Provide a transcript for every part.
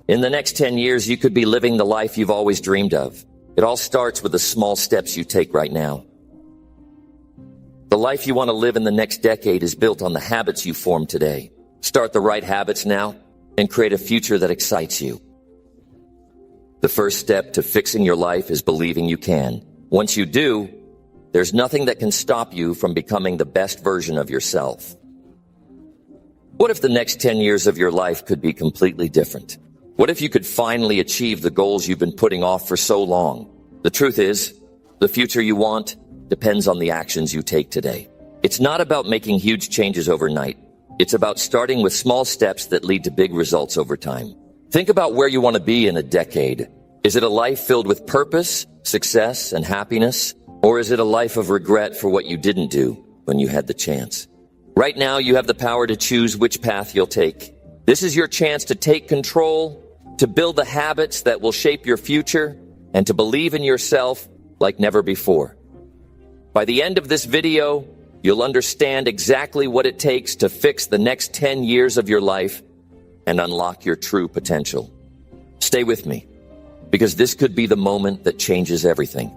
In the next 10 years, you could be living the life you've always dreamed of. It all starts with the small steps you take right now. The life you want to live in the next decade is built on the habits you form today. Start the right habits now and create a future that excites you. The first step to fixing your life is believing you can. Once you do, there's nothing that can stop you from becoming the best version of yourself. What if the next 10 years of your life could be completely different? What if you could finally achieve the goals you've been putting off for so long? The truth is, the future you want depends on the actions you take today. It's not about making huge changes overnight. It's about starting with small steps that lead to big results over time. Think about where you want to be in a decade. Is it a life filled with purpose, success, and happiness? Or is it a life of regret for what you didn't do when you had the chance? Right now, you have the power to choose which path you'll take. This is your chance to take control, to build the habits that will shape your future, and to believe in yourself like never before. By the end of this video, you'll understand exactly what it takes to fix the next 10 years of your life and unlock your true potential. Stay with me, because this could be the moment that changes everything.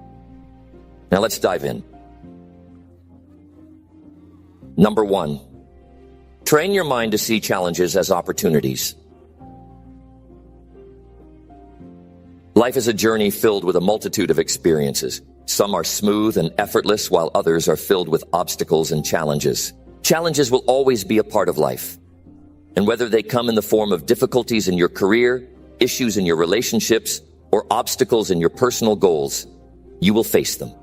Now let's dive in. Number 1, train your mind to see challenges as opportunities. Life is a journey filled with a multitude of experiences. Some are smooth and effortless, while others are filled with obstacles and challenges. Challenges will always be a part of life. And whether they come in the form of difficulties in your career, issues in your relationships, or obstacles in your personal goals, you will face them.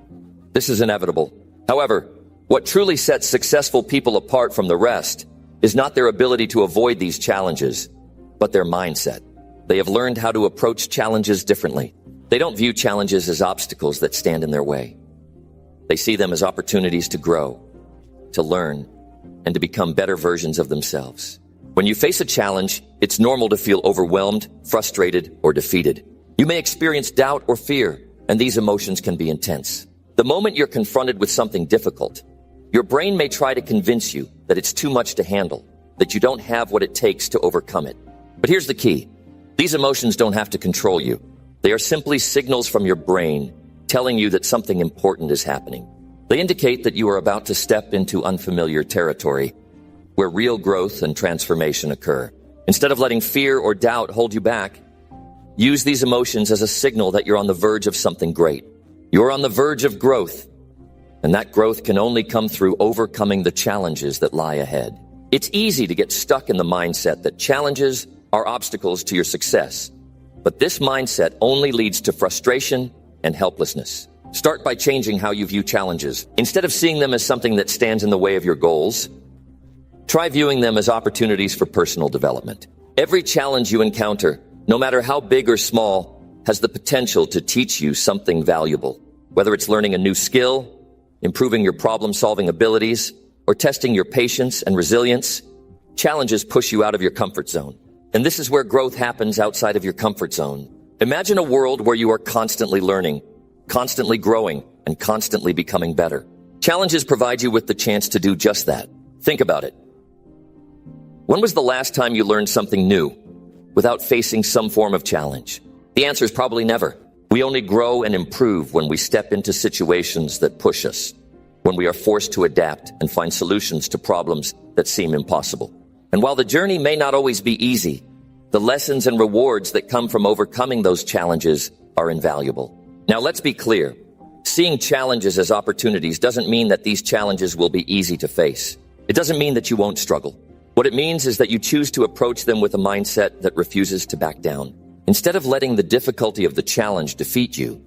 This is inevitable. However, what truly sets successful people apart from the rest is not their ability to avoid these challenges, but their mindset. They have learned how to approach challenges differently. They don't view challenges as obstacles that stand in their way. They see them as opportunities to grow, to learn, and to become better versions of themselves. When you face a challenge, it's normal to feel overwhelmed, frustrated, or defeated. You may experience doubt or fear, and these emotions can be intense. The moment you're confronted with something difficult, your brain may try to convince you that it's too much to handle, that you don't have what it takes to overcome it. But here's the key. These emotions don't have to control you. They are simply signals from your brain telling you that something important is happening. They indicate that you are about to step into unfamiliar territory, where real growth and transformation occur. Instead of letting fear or doubt hold you back, use these emotions as a signal that you're on the verge of something great. You're on the verge of growth, and that growth can only come through overcoming the challenges that lie ahead. It's easy to get stuck in the mindset that challenges are obstacles to your success, but this mindset only leads to frustration and helplessness. Start by changing how you view challenges. Instead of seeing them as something that stands in the way of your goals, try viewing them as opportunities for personal development. Every challenge you encounter, no matter how big or small, has the potential to teach you something valuable. Whether it's learning a new skill, improving your problem-solving abilities, or testing your patience and resilience, challenges push you out of your comfort zone. And this is where growth happens outside of your comfort zone. Imagine a world where you are constantly learning, constantly growing, and constantly becoming better. Challenges provide you with the chance to do just that. Think about it. When was the last time you learned something new without facing some form of challenge? The answer is probably never. We only grow and improve when we step into situations that push us, when we are forced to adapt and find solutions to problems that seem impossible. And while the journey may not always be easy, the lessons and rewards that come from overcoming those challenges are invaluable. Now, let's be clear. Seeing challenges as opportunities doesn't mean that these challenges will be easy to face. It doesn't mean that you won't struggle. What it means is that you choose to approach them with a mindset that refuses to back down. Instead of letting the difficulty of the challenge defeat you,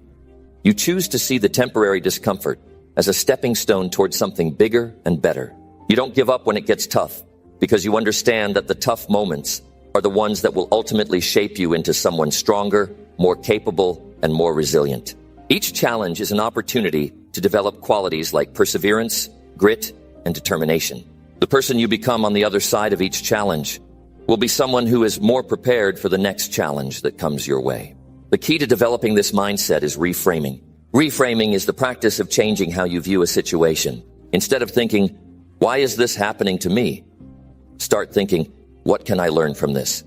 you choose to see the temporary discomfort as a stepping stone towards something bigger and better. You don't give up when it gets tough, because you understand that the tough moments are the ones that will ultimately shape you into someone stronger, more capable, and more resilient. Each challenge is an opportunity to develop qualities like perseverance, grit, and determination. The person you become on the other side of each challenge will be someone who is more prepared for the next challenge that comes your way. The key to developing this mindset is reframing. Reframing is the practice of changing how you view a situation. Instead of thinking, "Why is this happening to me?" start thinking, "What can I learn from this?"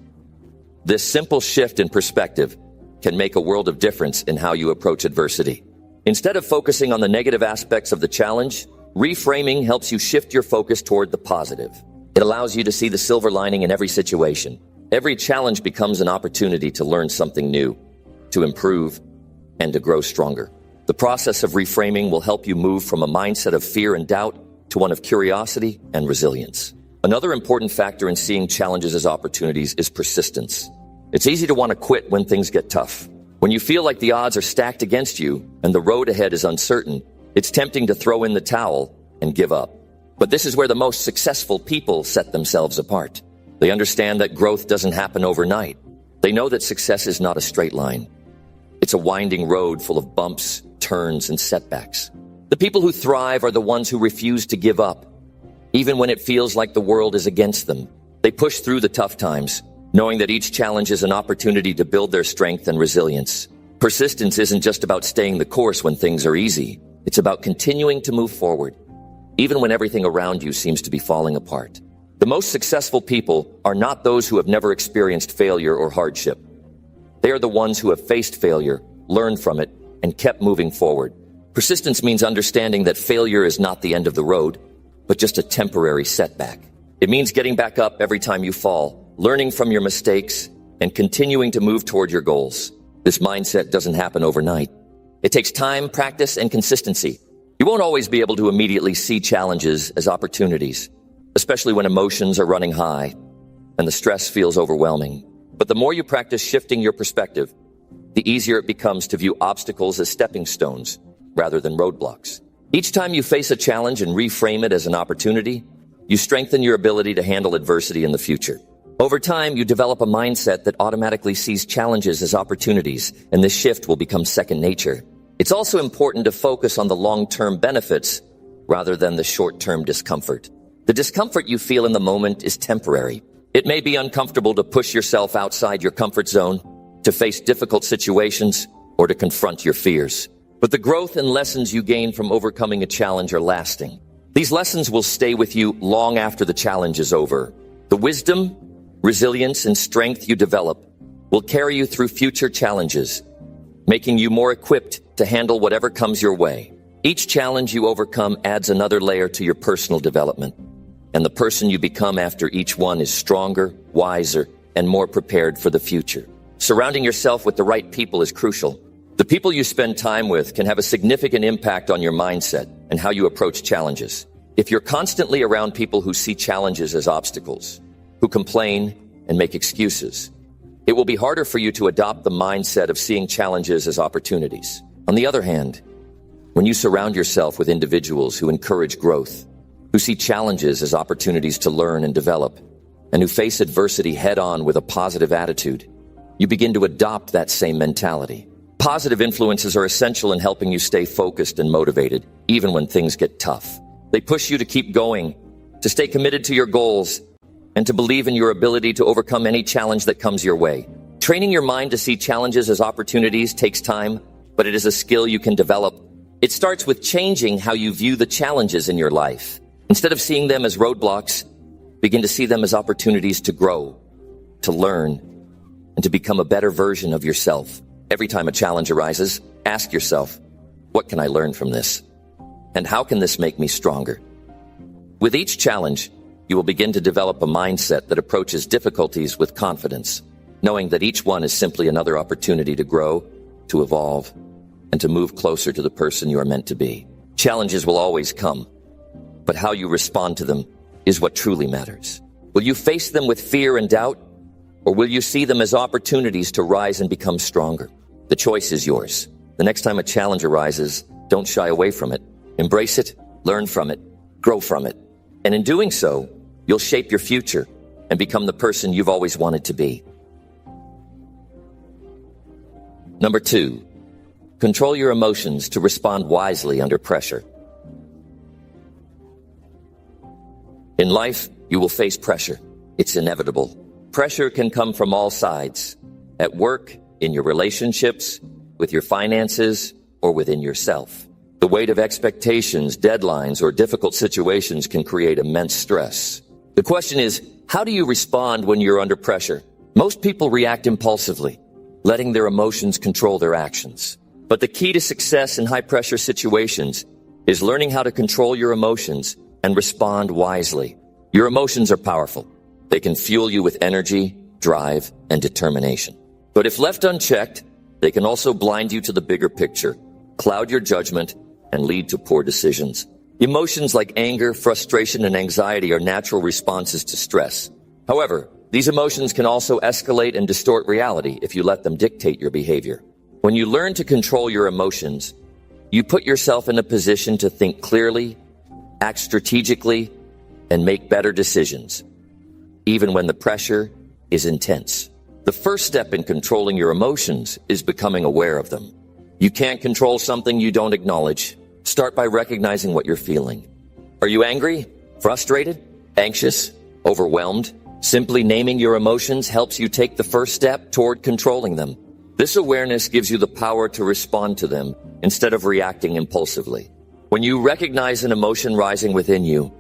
This simple shift in perspective can make a world of difference in how you approach adversity. Instead of focusing on the negative aspects of the challenge, reframing helps you shift your focus toward the positive. It allows you to see the silver lining in every situation. Every challenge becomes an opportunity to learn something new, to improve, and to grow stronger. The process of reframing will help you move from a mindset of fear and doubt to one of curiosity and resilience. Another important factor in seeing challenges as opportunities is persistence. It's easy to want to quit when things get tough. When you feel like the odds are stacked against you and the road ahead is uncertain, it's tempting to throw in the towel and give up. But this is where the most successful people set themselves apart. They understand that growth doesn't happen overnight. They know that success is not a straight line. It's a winding road full of bumps, turns, and setbacks. The people who thrive are the ones who refuse to give up. Even when it feels like the world is against them, they push through the tough times, knowing that each challenge is an opportunity to build their strength and resilience. Persistence isn't just about staying the course when things are easy. It's about continuing to move forward, even when everything around you seems to be falling apart. The most successful people are not those who have never experienced failure or hardship. They are the ones who have faced failure, learned from it, and kept moving forward. Persistence means understanding that failure is not the end of the road, but just a temporary setback. It means getting back up every time you fall, learning from your mistakes, and continuing to move toward your goals. This mindset doesn't happen overnight. It takes time, practice, and consistency. You won't always be able to immediately see challenges as opportunities, especially when emotions are running high and the stress feels overwhelming. But the more you practice shifting your perspective, the easier it becomes to view obstacles as stepping stones rather than roadblocks. Each time you face a challenge and reframe it as an opportunity, you strengthen your ability to handle adversity in the future. Over time, you develop a mindset that automatically sees challenges as opportunities, and this shift will become second nature. It's also important to focus on the long-term benefits rather than the short-term discomfort. The discomfort you feel in the moment is temporary. It may be uncomfortable to push yourself outside your comfort zone, to face difficult situations, or to confront your fears. But the growth and lessons you gain from overcoming a challenge are lasting. These lessons will stay with you long after the challenge is over. The wisdom, resilience, and strength you develop will carry you through future challenges, making you more equipped to handle whatever comes your way. Each challenge you overcome adds another layer to your personal development, and the person you become after each one is stronger, wiser, and more prepared for the future. Surrounding yourself with the right people is crucial. The people you spend time with can have a significant impact on your mindset and how you approach challenges. If you're constantly around people who see challenges as obstacles, who complain and make excuses, it will be harder for you to adopt the mindset of seeing challenges as opportunities. On the other hand, when you surround yourself with individuals who encourage growth, who see challenges as opportunities to learn and develop, and who face adversity head-on with a positive attitude, you begin to adopt that same mentality. Positive influences are essential in helping you stay focused and motivated, even when things get tough. They push you to keep going, to stay committed to your goals, and to believe in your ability to overcome any challenge that comes your way. Training your mind to see challenges as opportunities takes time, but it is a skill you can develop. It starts with changing how you view the challenges in your life. Instead of seeing them as roadblocks, begin to see them as opportunities to grow, to learn, and to become a better version of yourself. Every time a challenge arises, ask yourself, what can I learn from this? And how can this make me stronger? With each challenge, you will begin to develop a mindset that approaches difficulties with confidence, knowing that each one is simply another opportunity to grow, to evolve, and to move closer to the person you are meant to be. Challenges will always come, but how you respond to them is what truly matters. Will you face them with fear and doubt, or will you see them as opportunities to rise and become stronger? The choice is yours. The next time a challenge arises, don't shy away from it. Embrace it, learn from it, grow from it. And in doing so, you'll shape your future and become the person you've always wanted to be. Number 2, control your emotions to respond wisely under pressure. In life, you will face pressure. It's inevitable. Pressure can come from all sides, at work, in your relationships, with your finances, or within yourself. The weight of expectations, deadlines, or difficult situations can create immense stress. The question is, how do you respond when you're under pressure? Most people react impulsively, letting their emotions control their actions. But the key to success in high-pressure situations is learning how to control your emotions and respond wisely. Your emotions are powerful. They can fuel you with energy, drive, and determination. But if left unchecked, they can also blind you to the bigger picture, cloud your judgment, and lead to poor decisions. Emotions like anger, frustration, and anxiety are natural responses to stress. However, these emotions can also escalate and distort reality if you let them dictate your behavior. When you learn to control your emotions, you put yourself in a position to think clearly, act strategically, and make better decisions, even when the pressure is intense. The first step in controlling your emotions is becoming aware of them. You can't control something you don't acknowledge. Start by recognizing what you're feeling. Are you angry, frustrated, anxious, overwhelmed? Simply naming your emotions helps you take the first step toward controlling them. This awareness gives you the power to respond to them instead of reacting impulsively. When you recognize an emotion rising within you,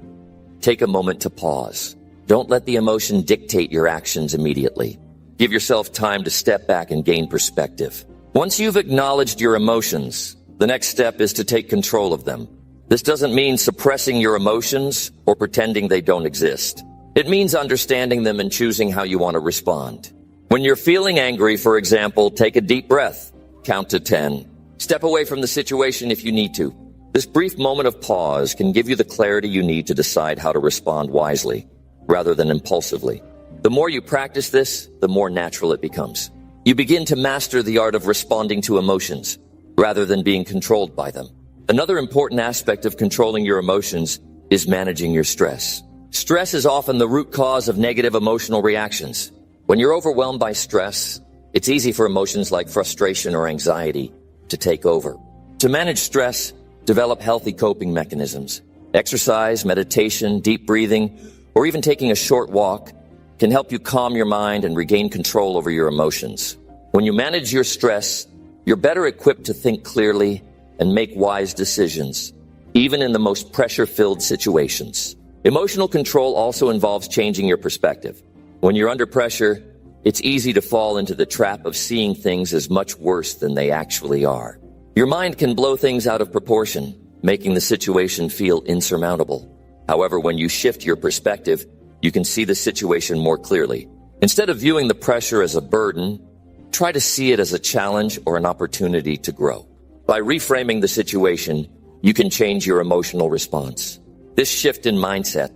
take a moment to pause. Don't let the emotion dictate your actions immediately. Give yourself time to step back and gain perspective. Once you've acknowledged your emotions, the next step is to take control of them. This doesn't mean suppressing your emotions or pretending they don't exist. It means understanding them and choosing how you want to respond. When you're feeling angry, for example, take a deep breath, count to 10. Step away from the situation if you need to. This brief moment of pause can give you the clarity you need to decide how to respond wisely, rather than impulsively. The more you practice this, the more natural it becomes. You begin to master the art of responding to emotions, rather than being controlled by them. Another important aspect of controlling your emotions is managing your stress. Stress is often the root cause of negative emotional reactions. When you're overwhelmed by stress, it's easy for emotions like frustration or anxiety to take over. To manage stress, develop healthy coping mechanisms. Exercise, meditation, deep breathing, or even taking a short walk can help you calm your mind and regain control over your emotions. When you manage your stress, you're better equipped to think clearly and make wise decisions, even in the most pressure-filled situations. Emotional control also involves changing your perspective. When you're under pressure, it's easy to fall into the trap of seeing things as much worse than they actually are. Your mind can blow things out of proportion, making the situation feel insurmountable. However, when you shift your perspective, you can see the situation more clearly. Instead of viewing the pressure as a burden, try to see it as a challenge or an opportunity to grow. By reframing the situation, you can change your emotional response. This shift in mindset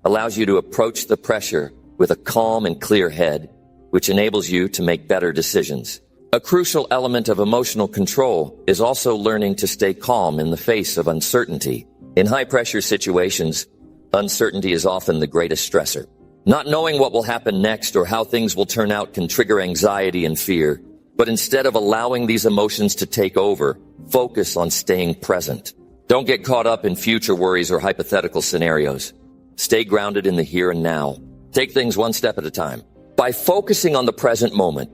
allows you to approach the pressure with a calm and clear head, which enables you to make better decisions. A crucial element of emotional control is also learning to stay calm in the face of uncertainty. In high-pressure situations, uncertainty is often the greatest stressor. Not knowing what will happen next or how things will turn out can trigger anxiety and fear, but instead of allowing these emotions to take over, focus on staying present. Don't get caught up in future worries or hypothetical scenarios. Stay grounded in the here and now. Take things one step at a time. By focusing on the present moment,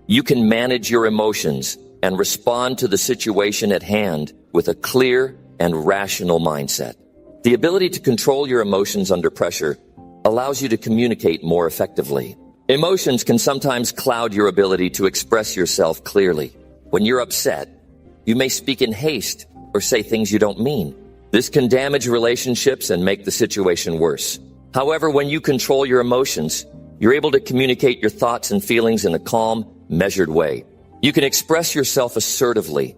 you can manage your emotions and respond to the situation at hand with a clear and rational mindset. The ability to control your emotions under pressure allows you to communicate more effectively. Emotions can sometimes cloud your ability to express yourself clearly. When you're upset, you may speak in haste or say things you don't mean. This can damage relationships and make the situation worse. However, when you control your emotions, you're able to communicate your thoughts and feelings in a calm, measured way. You can express yourself assertively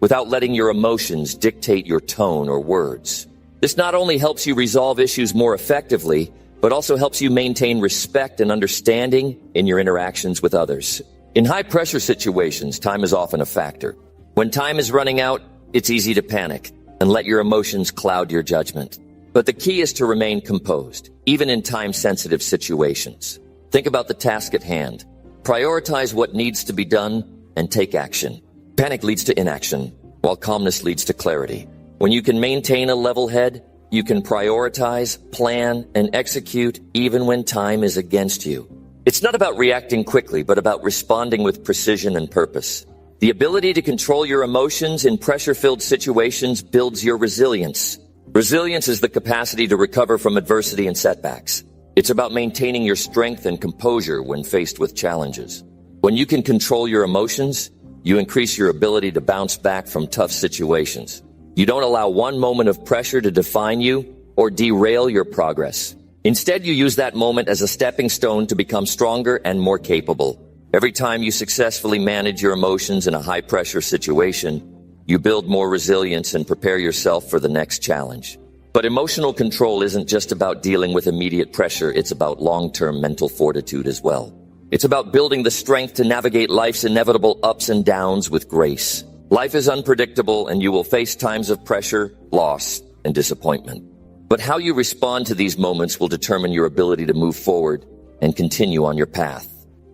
without letting your emotions dictate your tone or words. This not only helps you resolve issues more effectively, but also helps you maintain respect and understanding in your interactions with others. In high-pressure situations, time is often a factor. When time is running out, it's easy to panic and let your emotions cloud your judgment. But the key is to remain composed, even in time-sensitive situations. Think about the task at hand. Prioritize what needs to be done and take action. Panic leads to inaction, while calmness leads to clarity. When you can maintain a level head, you can prioritize, plan, and execute even when time is against you. It's not about reacting quickly, but about responding with precision and purpose. The ability to control your emotions in pressure-filled situations builds your resilience. Resilience is the capacity to recover from adversity and setbacks. It's about maintaining your strength and composure when faced with challenges. When you can control your emotions, you increase your ability to bounce back from tough situations. You don't allow one moment of pressure to define you or derail your progress. Instead, you use that moment as a stepping stone to become stronger and more capable. Every time you successfully manage your emotions in a high-pressure situation, you build more resilience and prepare yourself for the next challenge. But emotional control isn't just about dealing with immediate pressure, it's about long-term mental fortitude as well. It's about building the strength to navigate life's inevitable ups and downs with grace. Life is unpredictable and you will face times of pressure, loss, and disappointment. But how you respond to these moments will determine your ability to move forward and continue on your path.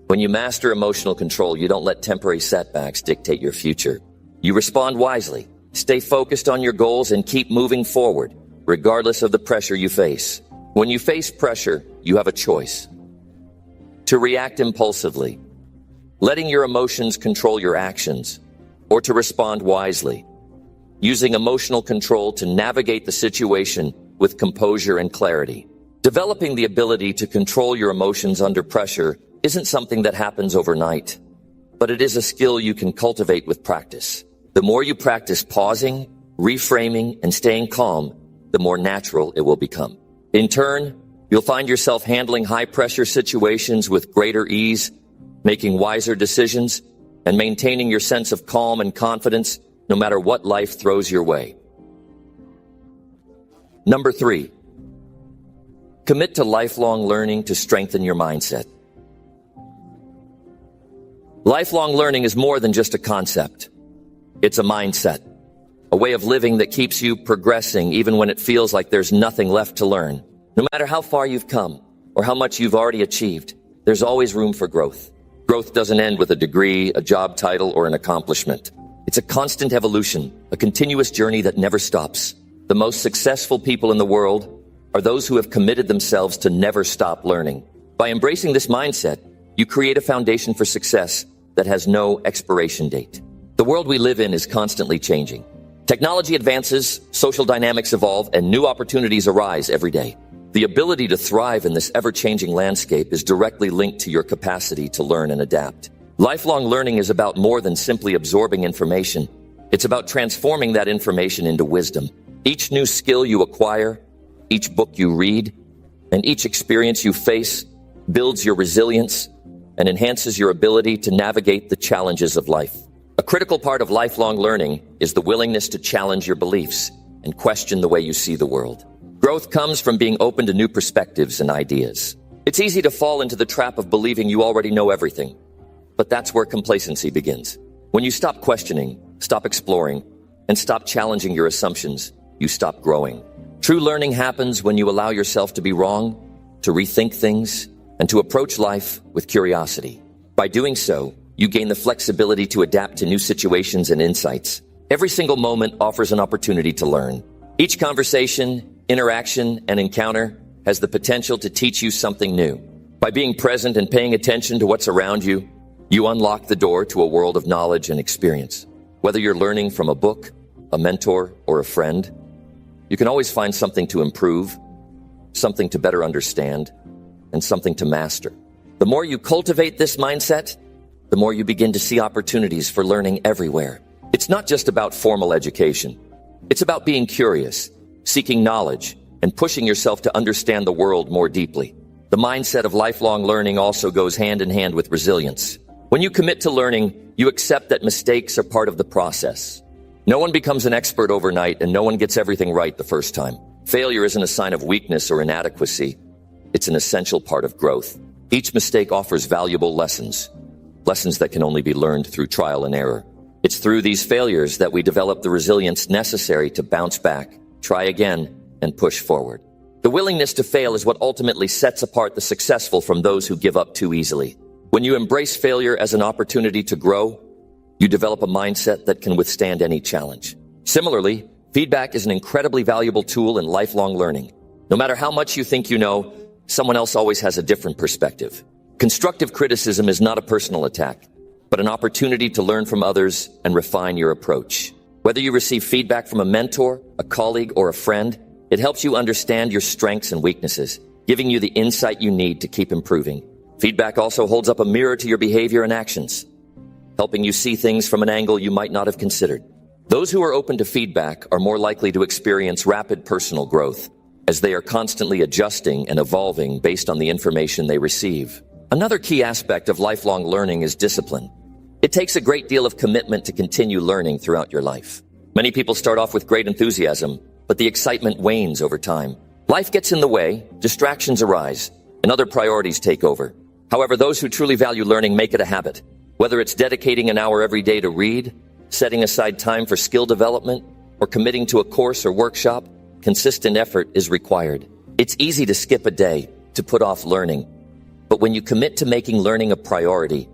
When you master emotional control, you don't let temporary setbacks dictate your future. You respond wisely, stay focused on your goals, and keep moving forward, regardless of the pressure you face. When you face pressure, you have a choice. To react impulsively, letting your emotions control your actions, or to respond wisely, using emotional control to navigate the situation with composure and clarity. Developing the ability to control your emotions under pressure isn't something that happens overnight, but it is a skill you can cultivate with practice. The more you practice pausing, reframing, and staying calm, the more natural it will become. In turn, you'll find yourself handling high-pressure situations with greater ease, making wiser decisions, and maintaining your sense of calm and confidence no matter what life throws your way. Number 3, commit to lifelong learning to strengthen your mindset. Lifelong learning is more than just a concept. It's a mindset, a way of living that keeps you progressing even when it feels like there's nothing left to learn. No matter how far you've come or how much you've already achieved, there's always room for growth. Growth doesn't end with a degree, a job title, or an accomplishment. It's a constant evolution, a continuous journey that never stops. The most successful people in the world are those who have committed themselves to never stop learning. By embracing this mindset, you create a foundation for success that has no expiration date. The world we live in is constantly changing. Technology advances, social dynamics evolve, and new opportunities arise every day. The ability to thrive in this ever-changing landscape is directly linked to your capacity to learn and adapt. Lifelong learning is about more than simply absorbing information. It's about transforming that information into wisdom. Each new skill you acquire, each book you read, and each experience you face builds your resilience and enhances your ability to navigate the challenges of life. A critical part of lifelong learning is the willingness to challenge your beliefs and question the way you see the world. Growth comes from being open to new perspectives and ideas. It's easy to fall into the trap of believing you already know everything, but that's where complacency begins. When you stop questioning, stop exploring, and stop challenging your assumptions, you stop growing. True learning happens when you allow yourself to be wrong, to rethink things, and to approach life with curiosity. By doing so, you gain the flexibility to adapt to new situations and insights. Every single moment offers an opportunity to learn. Each conversation, interaction, and encounter has the potential to teach you something new. By being present and paying attention to what's around you, you unlock the door to a world of knowledge and experience. Whether you're learning from a book, a mentor, or a friend, you can always find something to improve, something to better understand, and something to master. The more you cultivate this mindset, the more you begin to see opportunities for learning everywhere. It's not just about formal education. It's about being curious, seeking knowledge, and pushing yourself to understand the world more deeply. The mindset of lifelong learning also goes hand in hand with resilience. When you commit to learning, you accept that mistakes are part of the process. No one becomes an expert overnight, and no one gets everything right the first time. Failure isn't a sign of weakness or inadequacy. It's an essential part of growth. Each mistake offers valuable lessons that can only be learned through trial and error. It's through these failures that we develop the resilience necessary to bounce back, try again, and push forward. The willingness to fail is what ultimately sets apart the successful from those who give up too easily. When you embrace failure as an opportunity to grow, you develop a mindset that can withstand any challenge. Similarly, feedback is an incredibly valuable tool in lifelong learning. No matter how much you think you know, someone else always has a different perspective. Constructive criticism is not a personal attack, but an opportunity to learn from others and refine your approach. Whether you receive feedback from a mentor, a colleague, or a friend, it helps you understand your strengths and weaknesses, giving you the insight you need to keep improving. Feedback also holds up a mirror to your behavior and actions, helping you see things from an angle you might not have considered. Those who are open to feedback are more likely to experience rapid personal growth, as they are constantly adjusting and evolving based on the information they receive. Another key aspect of lifelong learning is discipline. It takes a great deal of commitment to continue learning throughout your life. Many people start off with great enthusiasm, but the excitement wanes over time. Life gets in the way, distractions arise, and other priorities take over. However, those who truly value learning make it a habit. Whether it's dedicating an hour every day to read, setting aside time for skill development, or committing to a course or workshop, consistent effort is required. It's easy to skip a day, to put off learning. But when you commit to making learning a priority,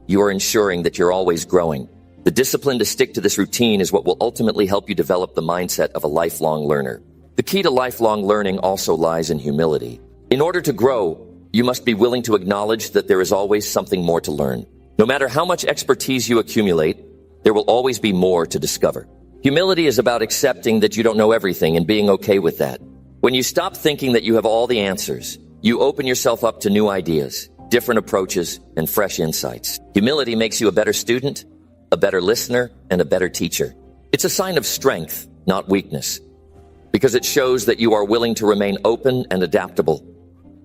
you are ensuring that you're always growing. The discipline to stick to this routine is what will ultimately help you develop the mindset of a lifelong learner. The key to lifelong learning also lies in humility. In order to grow, you must be willing to acknowledge that there is always something more to learn. No matter how much expertise you accumulate, there will always be more to discover. Humility is about accepting that you don't know everything and being okay with that. When you stop thinking that you have all the answers, you open yourself up to new ideas, different approaches, and fresh insights. Humility makes you a better student, a better listener, and a better teacher. It's a sign of strength, not weakness, because it shows that you are willing to remain open and adaptable,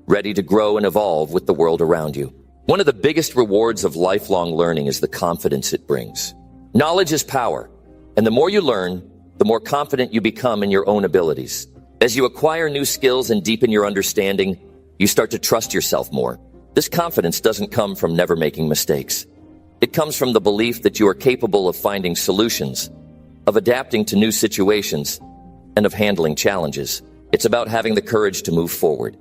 ready to grow and evolve with the world around you. One of the biggest rewards of lifelong learning is the confidence it brings. Knowledge is power, and the more you learn, the more confident you become in your own abilities. As you acquire new skills and deepen your understanding, you start to trust yourself more. This confidence doesn't come from never making mistakes. It comes from the belief that you are capable of finding solutions, of adapting to new situations, and of handling challenges. It's about having the courage to move forward,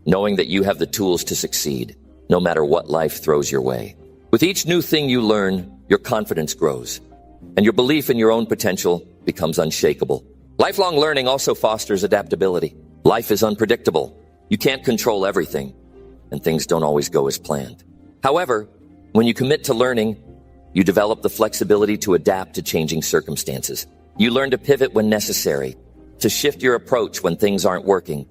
knowing that you have the tools to succeed, no matter what life throws your way. With each new thing you learn, your confidence grows, and your belief in your own potential becomes unshakable. Lifelong learning also fosters adaptability. Life is unpredictable. You can't control everything, and things don't always go as planned. However, when you commit to learning, you develop the flexibility to adapt to changing circumstances. You learn to pivot when necessary, to shift your approach when things aren't working,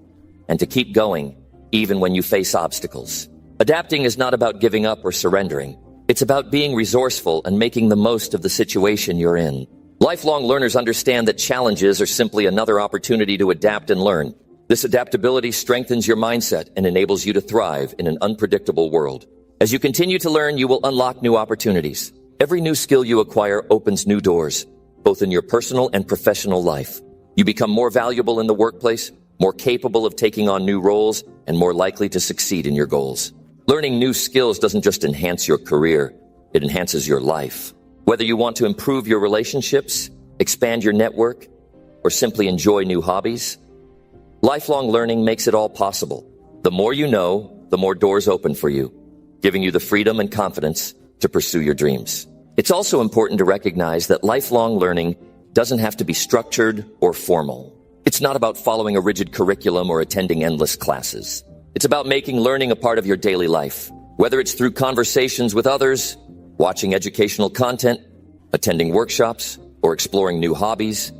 and to keep going even when you face obstacles. Adapting is not about giving up or surrendering. It's about being resourceful and making the most of the situation you're in. Lifelong learners understand that challenges are simply another opportunity to adapt and learn. This adaptability strengthens your mindset and enables you to thrive in an unpredictable world. As you continue to learn, you will unlock new opportunities. Every new skill you acquire opens new doors, both in your personal and professional life. You become more valuable in the workplace, more capable of taking on new roles, and more likely to succeed in your goals. Learning new skills doesn't just enhance your career, it enhances your life. Whether you want to improve your relationships, expand your network, or simply enjoy new hobbies, lifelong learning makes it all possible. The more you know, the more doors open for you, giving you the freedom and confidence to pursue your dreams. It's also important to recognize that lifelong learning doesn't have to be structured or formal. It's not about following a rigid curriculum or attending endless classes. It's about making learning a part of your daily life. Whether it's through conversations with others, watching educational content, attending workshops, or exploring new hobbies,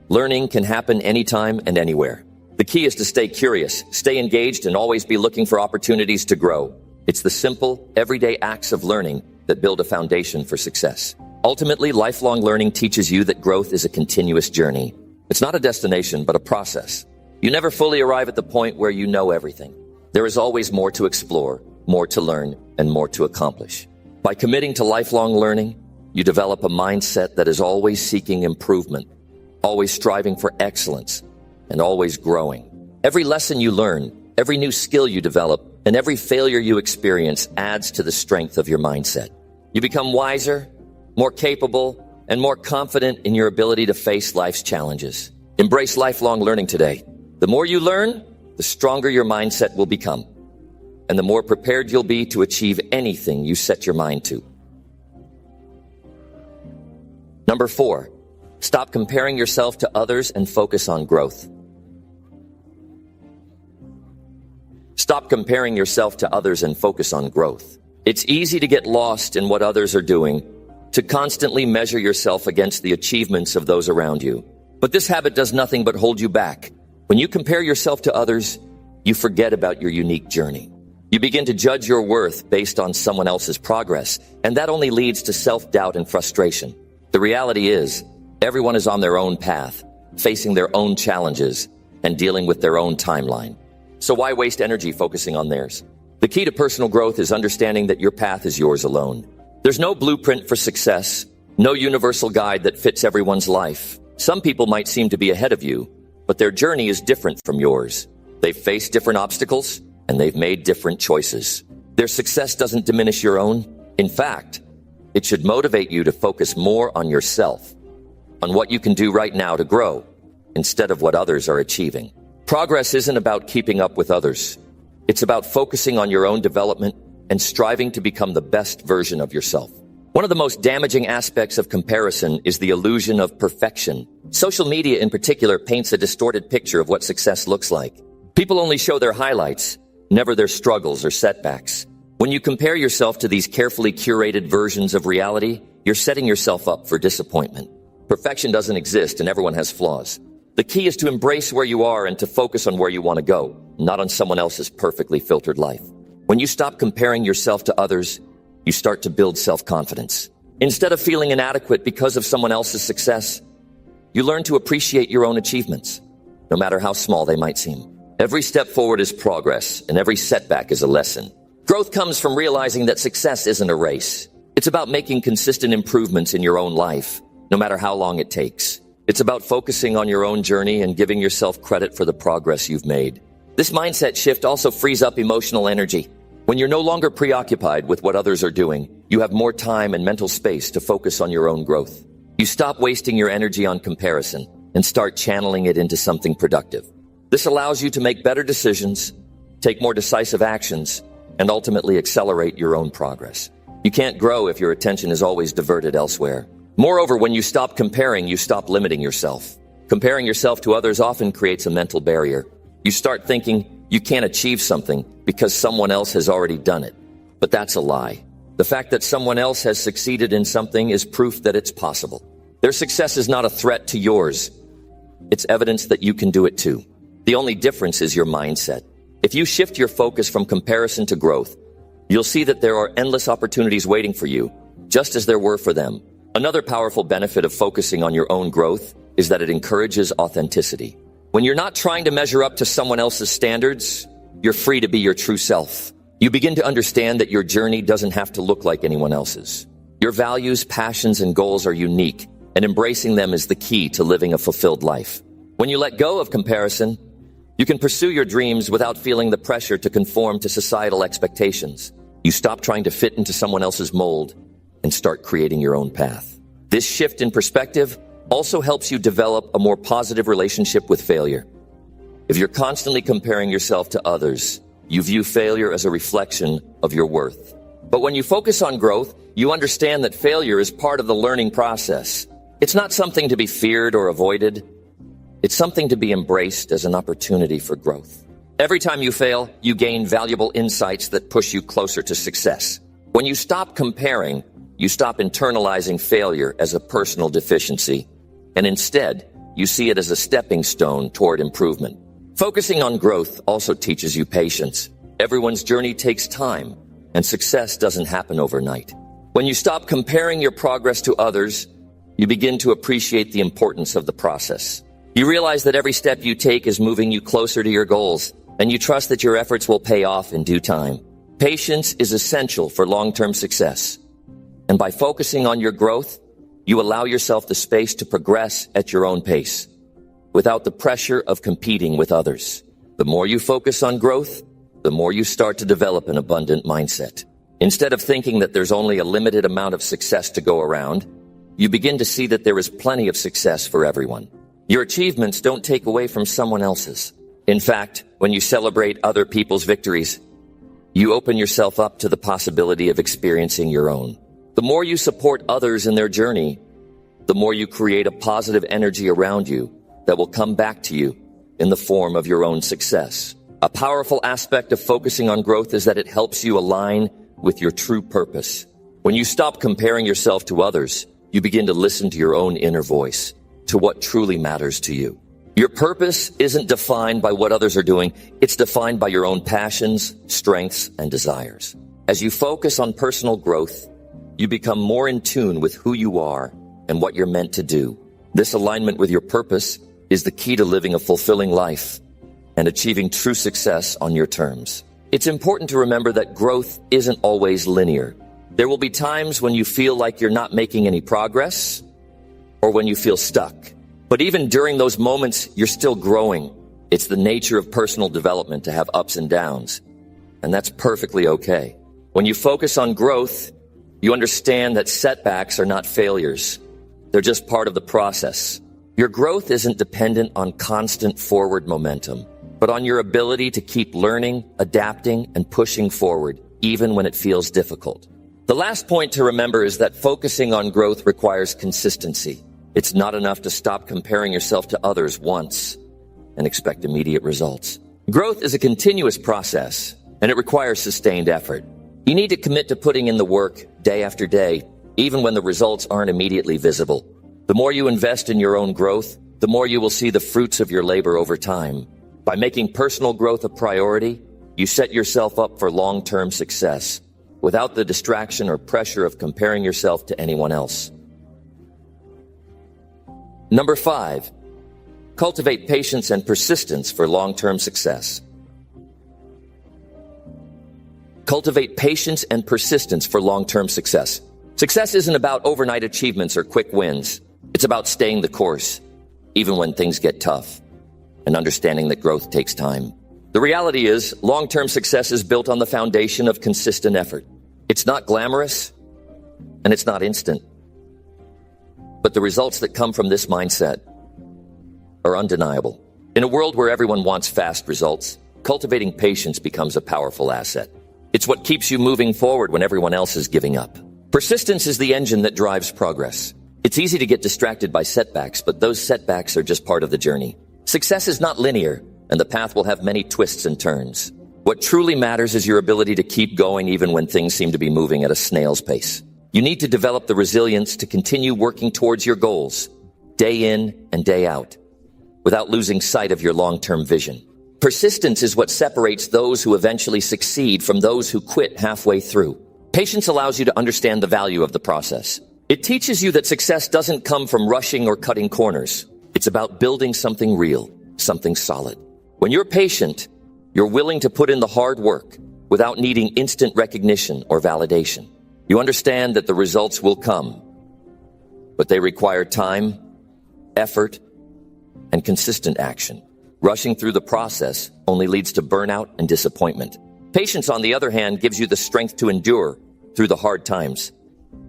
learning can happen anytime and anywhere. The key is to stay curious, stay engaged, and always be looking for opportunities to grow. It's the simple, everyday acts of learning that build a foundation for success. Ultimately, lifelong learning teaches you that growth is a continuous journey. It's not a destination, but a process. You never fully arrive at the point where you know everything. There is always more to explore, more to learn, and more to accomplish. By committing to lifelong learning, you develop a mindset that is always seeking improvement, always striving for excellence, and always growing. Every lesson you learn, every new skill you develop, and every failure you experience adds to the strength of your mindset. You become wiser, more capable, and more confident in your ability to face life's challenges. Embrace lifelong learning today. The more you learn, the stronger your mindset will become, and the more prepared you'll be to achieve anything you set your mind to. Number 4, stop comparing yourself to others and focus on growth. Stop comparing yourself to others and focus on growth. It's easy to get lost in what others are doing, to constantly measure yourself against the achievements of those around you. But this habit does nothing but hold you back. When you compare yourself to others, you forget about your unique journey. You begin to judge your worth based on someone else's progress, and that only leads to self-doubt and frustration. The reality is, everyone is on their own path, facing their own challenges, and dealing with their own timeline. So why waste energy focusing on theirs? The key to personal growth is understanding that your path is yours alone. There's no blueprint for success, no universal guide that fits everyone's life. Some people might seem to be ahead of you, but their journey is different from yours. They've faced different obstacles, and they've made different choices. Their success doesn't diminish your own. In fact, it should motivate you to focus more on yourself, on what you can do right now to grow, instead of what others are achieving. Progress isn't about keeping up with others. It's about focusing on your own development and striving to become the best version of yourself. One of the most damaging aspects of comparison is the illusion of perfection. Social media in particular paints a distorted picture of what success looks like. People only show their highlights, never their struggles or setbacks. When you compare yourself to these carefully curated versions of reality, you're setting yourself up for disappointment. Perfection doesn't exist and everyone has flaws. The key is to embrace where you are and to focus on where you want to go, not on someone else's perfectly filtered life. When you stop comparing yourself to others, you start to build self-confidence. Instead of feeling inadequate because of someone else's success, you learn to appreciate your own achievements, no matter how small they might seem. Every step forward is progress, and every setback is a lesson. Growth comes from realizing that success isn't a race. It's about making consistent improvements in your own life, no matter how long it takes. It's about focusing on your own journey and giving yourself credit for the progress you've made. This mindset shift also frees up emotional energy. When you're no longer preoccupied with what others are doing, you have more time and mental space to focus on your own growth. You stop wasting your energy on comparison and start channeling it into something productive. This allows you to make better decisions, take more decisive actions, and ultimately accelerate your own progress. You can't grow if your attention is always diverted elsewhere. Moreover, when you stop comparing, you stop limiting yourself. Comparing yourself to others often creates a mental barrier. You start thinking you can't achieve something because someone else has already done it. But that's a lie. The fact that someone else has succeeded in something is proof that it's possible. Their success is not a threat to yours. It's evidence that you can do it too. The only difference is your mindset. If you shift your focus from comparison to growth, you'll see that there are endless opportunities waiting for you, just as there were for them. Another powerful benefit of focusing on your own growth is that it encourages authenticity. When you're not trying to measure up to someone else's standards, you're free to be your true self. You begin to understand that your journey doesn't have to look like anyone else's. Your values, passions, and goals are unique, and embracing them is the key to living a fulfilled life. When you let go of comparison, you can pursue your dreams without feeling the pressure to conform to societal expectations. You stop trying to fit into someone else's mold and start creating your own path. This shift in perspective also helps you develop a more positive relationship with failure. If you're constantly comparing yourself to others, you view failure as a reflection of your worth. But when you focus on growth, you understand that failure is part of the learning process. It's not something to be feared or avoided. It's something to be embraced as an opportunity for growth. Every time you fail, you gain valuable insights that push you closer to success. When you stop comparing, you stop internalizing failure as a personal deficiency, and instead, you see it as a stepping stone toward improvement. Focusing on growth also teaches you patience. Everyone's journey takes time, and success doesn't happen overnight. When you stop comparing your progress to others, you begin to appreciate the importance of the process. You realize that every step you take is moving you closer to your goals, and you trust that your efforts will pay off in due time. Patience is essential for long-term success. And by focusing on your growth, you allow yourself the space to progress at your own pace, without the pressure of competing with others. The more you focus on growth, the more you start to develop an abundant mindset. Instead of thinking that there's only a limited amount of success to go around, you begin to see that there is plenty of success for everyone. Your achievements don't take away from someone else's. In fact, when you celebrate other people's victories, you open yourself up to the possibility of experiencing your own. The more you support others in their journey, the more you create a positive energy around you that will come back to you in the form of your own success. A powerful aspect of focusing on growth is that it helps you align with your true purpose. When you stop comparing yourself to others, you begin to listen to your own inner voice, to what truly matters to you. Your purpose isn't defined by what others are doing. It's defined by your own passions, strengths, and desires. As you focus on personal growth, you become more in tune with who you are and what you're meant to do. This alignment with your purpose is the key to living a fulfilling life and achieving true success on your terms. It's important to remember that growth isn't always linear. There will be times when you feel like you're not making any progress or when you feel stuck. But even during those moments, you're still growing. It's the nature of personal development to have ups and downs, and that's perfectly okay. When you focus on growth, you understand that setbacks are not failures. They're just part of the process. Your growth isn't dependent on constant forward momentum, but on your ability to keep learning, adapting, and pushing forward, even when it feels difficult. The last point to remember is that focusing on growth requires consistency. It's not enough to stop comparing yourself to others once and expect immediate results. Growth is a continuous process, and it requires sustained effort. You need to commit to putting in the work day after day, even when the results aren't immediately visible. The more you invest in your own growth, the more you will see the fruits of your labor over time. By making personal growth a priority, you set yourself up for long-term success, without the distraction or pressure of comparing yourself to anyone else. Number 5, cultivate patience and persistence for long-term success. Cultivate patience and persistence for long-term success. Success isn't about overnight achievements or quick wins. It's about staying the course, even when things get tough, and understanding that growth takes time. The reality is, long-term success is built on the foundation of consistent effort. It's not glamorous, and it's not instant. But the results that come from this mindset are undeniable. In a world where everyone wants fast results, cultivating patience becomes a powerful asset. It's what keeps you moving forward when everyone else is giving up. Persistence is the engine that drives progress. It's easy to get distracted by setbacks, but those setbacks are just part of the journey. Success is not linear, and the path will have many twists and turns. What truly matters is your ability to keep going even when things seem to be moving at a snail's pace. You need to develop the resilience to continue working towards your goals, day in and day out, without losing sight of your long-term vision. Persistence is what separates those who eventually succeed from those who quit halfway through. Patience allows you to understand the value of the process. It teaches you that success doesn't come from rushing or cutting corners. It's about building something real, something solid. When you're patient, you're willing to put in the hard work without needing instant recognition or validation. You understand that the results will come, but they require time, effort, and consistent action. Rushing through the process only leads to burnout and disappointment. Patience, on the other hand, gives you the strength to endure through the hard times,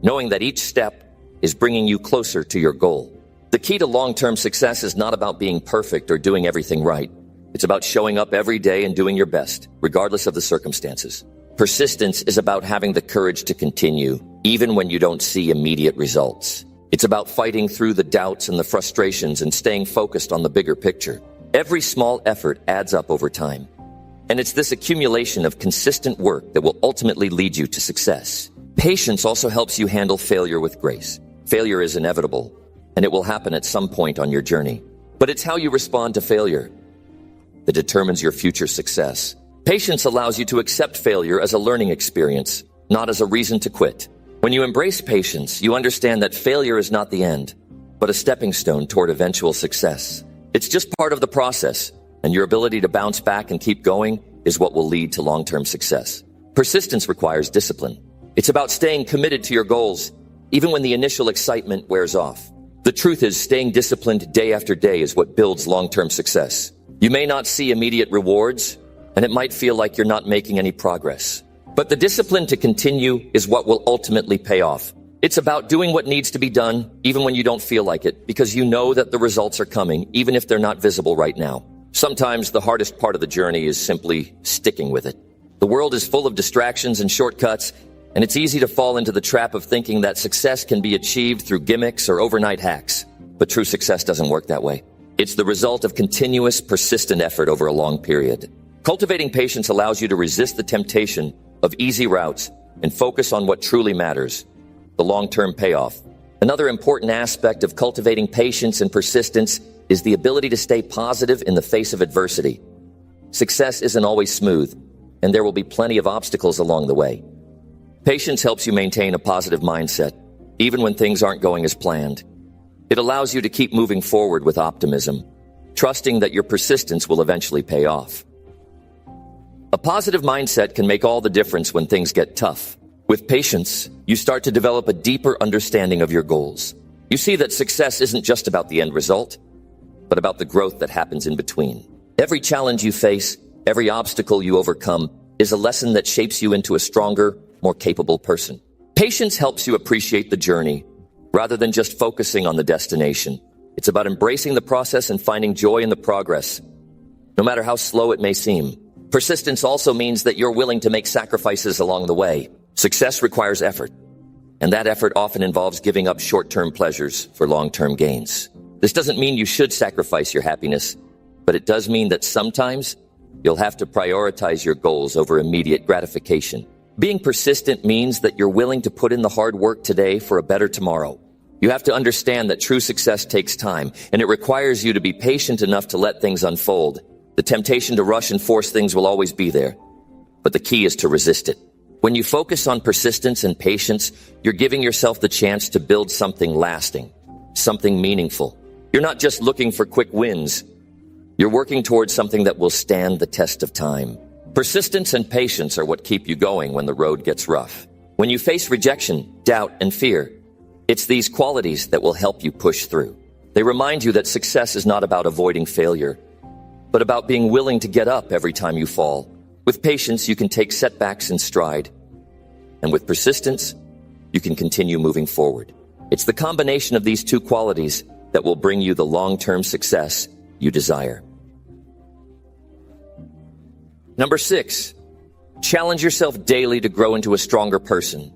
knowing that each step is bringing you closer to your goal. The key to long-term success is not about being perfect or doing everything right. It's about showing up every day and doing your best, regardless of the circumstances. Persistence is about having the courage to continue, even when you don't see immediate results. It's about fighting through the doubts and the frustrations and staying focused on the bigger picture. Every small effort adds up over time. And it's this accumulation of consistent work that will ultimately lead you to success. Patience also helps you handle failure with grace. Failure is inevitable, and it will happen at some point on your journey. But it's how you respond to failure that determines your future success. Patience allows you to accept failure as a learning experience, not as a reason to quit. When you embrace patience, you understand that failure is not the end, but a stepping stone toward eventual success. It's just part of the process, and your ability to bounce back and keep going is what will lead to long-term success. Persistence requires discipline. It's about staying committed to your goals, even when the initial excitement wears off. The truth is, staying disciplined day after day is what builds long-term success. You may not see immediate rewards, and it might feel like you're not making any progress. But the discipline to continue is what will ultimately pay off. It's about doing what needs to be done, even when you don't feel like it, because you know that the results are coming, even if they're not visible right now. Sometimes the hardest part of the journey is simply sticking with it. The world is full of distractions and shortcuts, and it's easy to fall into the trap of thinking that success can be achieved through gimmicks or overnight hacks. But true success doesn't work that way. It's the result of continuous, persistent effort over a long period. Cultivating patience allows you to resist the temptation of easy routes and focus on what truly matters, the long-term payoff. Another important aspect of cultivating patience and persistence is the ability to stay positive in the face of adversity. Success isn't always smooth, and there will be plenty of obstacles along the way. Patience helps you maintain a positive mindset, even when things aren't going as planned. It allows you to keep moving forward with optimism, trusting that your persistence will eventually pay off. A positive mindset can make all the difference when things get tough. With patience, you start to develop a deeper understanding of your goals. You see that success isn't just about the end result, but about the growth that happens in between. Every challenge you face, every obstacle you overcome, is a lesson that shapes you into a stronger, more capable person. Patience helps you appreciate the journey, rather than just focusing on the destination. It's about embracing the process and finding joy in the progress, no matter how slow it may seem. Persistence also means that you're willing to make sacrifices along the way. Success requires effort, and that effort often involves giving up short-term pleasures for long-term gains. This doesn't mean you should sacrifice your happiness, but it does mean that sometimes you'll have to prioritize your goals over immediate gratification. Being persistent means that you're willing to put in the hard work today for a better tomorrow. You have to understand that true success takes time, and it requires you to be patient enough to let things unfold. The temptation to rush and force things will always be there, but the key is to resist it. When you focus on persistence and patience, you're giving yourself the chance to build something lasting, something meaningful. You're not just looking for quick wins. You're working towards something that will stand the test of time. Persistence and patience are what keep you going when the road gets rough. When you face rejection, doubt, and fear, it's these qualities that will help you push through. They remind you that success is not about avoiding failure, but about being willing to get up every time you fall. With patience, you can take setbacks in stride. And with persistence, you can continue moving forward. It's the combination of these two qualities that will bring you the long-term success you desire. Number 6, challenge yourself daily to grow into a stronger person.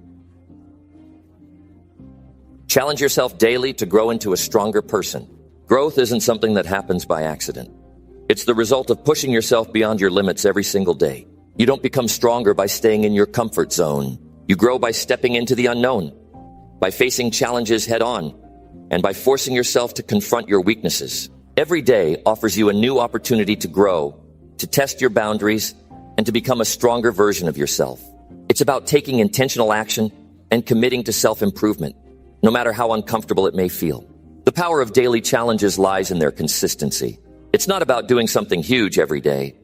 Challenge yourself daily to grow into a stronger person. Growth isn't something that happens by accident. It's the result of pushing yourself beyond your limits every single day. You don't become stronger by staying in your comfort zone. You grow by stepping into the unknown, by facing challenges head on, and by forcing yourself to confront your weaknesses. Every day offers you a new opportunity to grow, to test your boundaries, and to become a stronger version of yourself. It's about taking intentional action and committing to self-improvement, no matter how uncomfortable it may feel. The power of daily challenges lies in their consistency. It's not about doing something huge every day,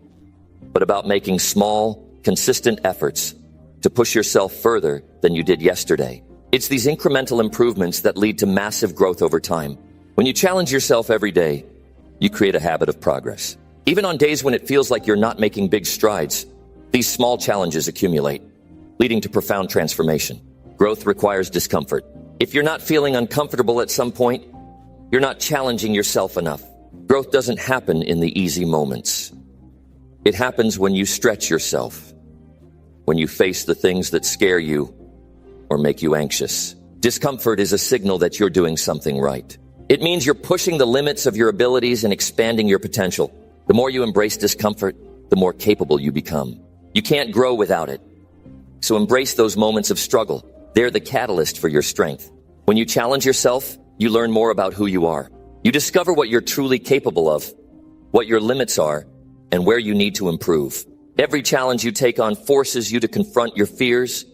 but about making small, consistent efforts to push yourself further than you did yesterday. It's these incremental improvements that lead to massive growth over time. When you challenge yourself every day, you create a habit of progress. Even on days when it feels like you're not making big strides, these small challenges accumulate, leading to profound transformation. Growth requires discomfort. If you're not feeling uncomfortable at some point, you're not challenging yourself enough. Growth doesn't happen in the easy moments. It happens when you stretch yourself, when you face the things that scare you or make you anxious. Discomfort is a signal that you're doing something right. It means you're pushing the limits of your abilities and expanding your potential. The more you embrace discomfort, the more capable you become. You can't grow without it. So embrace those moments of struggle. They're the catalyst for your strength. When you challenge yourself, you learn more about who you are. You discover what you're truly capable of, what your limits are, and where you need to improve. Every challenge you take on forces you to confront your fears,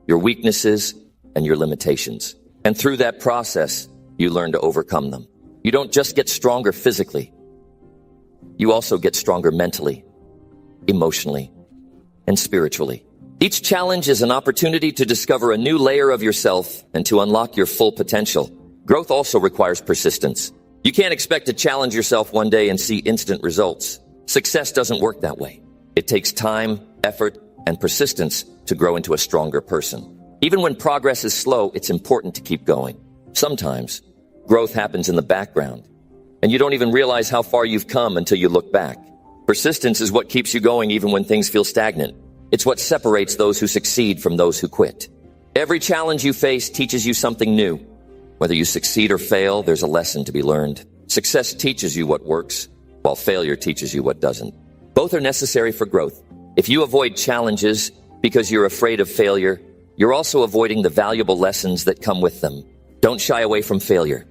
your weaknesses, and your limitations. And through that process, you learn to overcome them. You don't just get stronger physically. You also get stronger mentally, emotionally, and spiritually. Each challenge is an opportunity to discover a new layer of yourself and to unlock your full potential. Growth also requires persistence. You can't expect to challenge yourself one day and see instant results. Success doesn't work that way. It takes time, effort, and persistence to grow into a stronger person. Even when progress is slow, it's important to keep going. Sometimes, growth happens in the background, and you don't even realize how far you've come until you look back. Persistence is what keeps you going even when things feel stagnant. It's what separates those who succeed from those who quit. Every challenge you face teaches you something new. Whether you succeed or fail, there's a lesson to be learned. Success teaches you what works, while failure teaches you what doesn't. Both are necessary for growth. If you avoid challenges because you're afraid of failure, you're also avoiding the valuable lessons that come with them. Don't shy away from failure.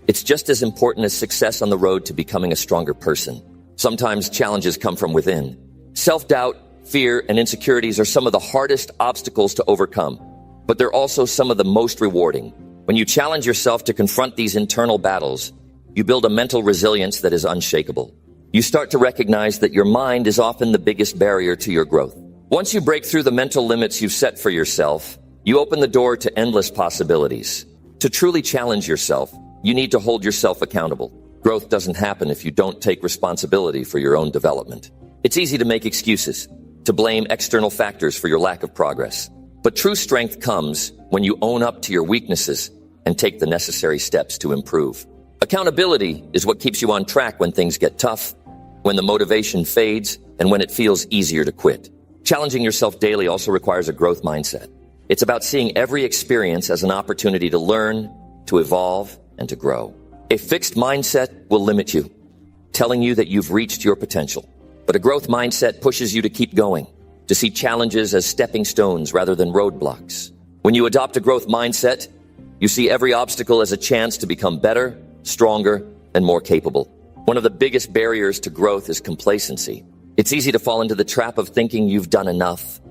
It's just as important as success on the road to becoming a stronger person. Sometimes challenges come from within. Self-doubt, fear, and insecurities are some of the hardest obstacles to overcome, but they're also some of the most rewarding. When you challenge yourself to confront these internal battles, you build a mental resilience that is unshakable. You start to recognize that your mind is often the biggest barrier to your growth. Once you break through the mental limits you've set for yourself, you open the door to endless possibilities. To truly challenge yourself, you need to hold yourself accountable. Growth doesn't happen if you don't take responsibility for your own development. It's easy to make excuses, to blame external factors for your lack of progress. But true strength comes when you own up to your weaknesses and take the necessary steps to improve. Accountability is what keeps you on track when things get tough, when the motivation fades, and when it feels easier to quit. Challenging yourself daily also requires a growth mindset. It's about seeing every experience as an opportunity to learn, to evolve, and to grow. A fixed mindset will limit you, telling you that you've reached your potential. But a growth mindset pushes you to keep going, to see challenges as stepping stones rather than roadblocks. When you adopt a growth mindset, you see every obstacle as a chance to become better, stronger, and more capable. One of the biggest barriers to growth is complacency. It's easy to fall into the trap of thinking you've done enough,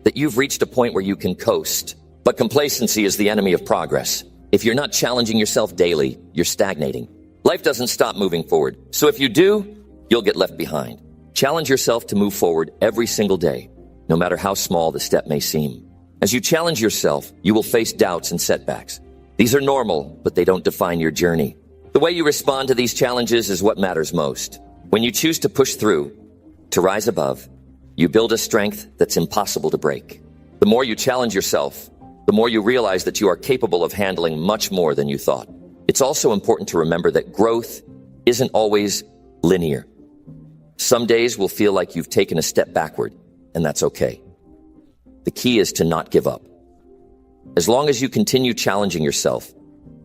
that you've reached a point where you can coast. But complacency is the enemy of progress. If you're not challenging yourself daily, you're stagnating. Life doesn't stop moving forward. So if you do, you'll get left behind. Challenge yourself to move forward every single day, no matter how small the step may seem. As you challenge yourself, you will face doubts and setbacks. These are normal, but they don't define your journey. The way you respond to these challenges is what matters most. When you choose to push through, to rise above, you build a strength that's impossible to break. The more you challenge yourself, the more you realize that you are capable of handling much more than you thought. It's also important to remember that growth isn't always linear. Some days will feel like you've taken a step backward, and that's okay. The key is to not give up. As long as you continue challenging yourself,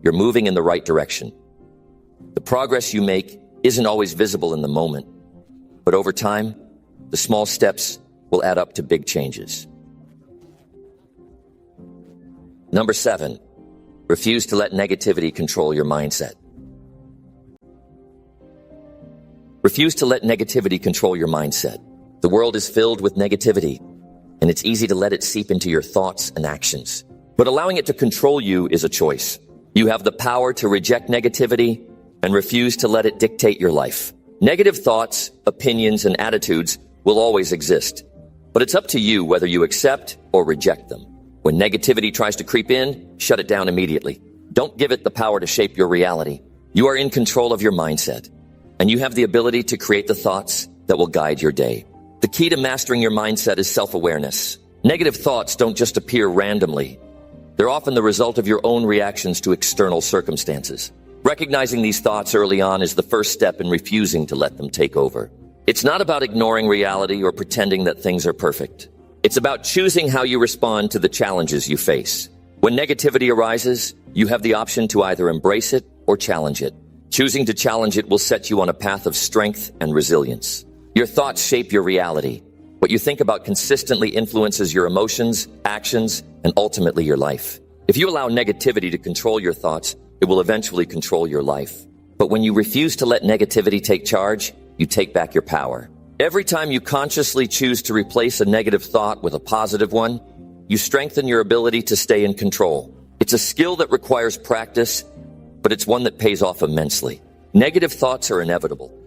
you're moving in the right direction. The progress you make isn't always visible in the moment, but over time, the small steps will add up to big changes. Number 7, refuse to let negativity control your mindset. Refuse to let negativity control your mindset. The world is filled with negativity, and it's easy to let it seep into your thoughts and actions. But allowing it to control you is a choice. You have the power to reject negativity and refuse to let it dictate your life. Negative thoughts, opinions, and attitudes will always exist, but it's up to you whether you accept or reject them. When negativity tries to creep in, shut it down immediately. Don't give it the power to shape your reality. You are in control of your mindset, and you have the ability to create the thoughts that will guide your day. The key to mastering your mindset is self-awareness. Negative thoughts don't just appear randomly. They're often the result of your own reactions to external circumstances. Recognizing these thoughts early on is the first step in refusing to let them take over. It's not about ignoring reality or pretending that things are perfect. It's about choosing how you respond to the challenges you face. When negativity arises, you have the option to either embrace it or challenge it. Choosing to challenge it will set you on a path of strength and resilience. Your thoughts shape your reality. What you think about consistently influences your emotions, actions, and ultimately your life. If you allow negativity to control your thoughts, it will eventually control your life. But when you refuse to let negativity take charge, you take back your power. Every time you consciously choose to replace a negative thought with a positive one, you strengthen your ability to stay in control. It's a skill that requires practice, but it's one that pays off immensely. Negative thoughts are inevitable,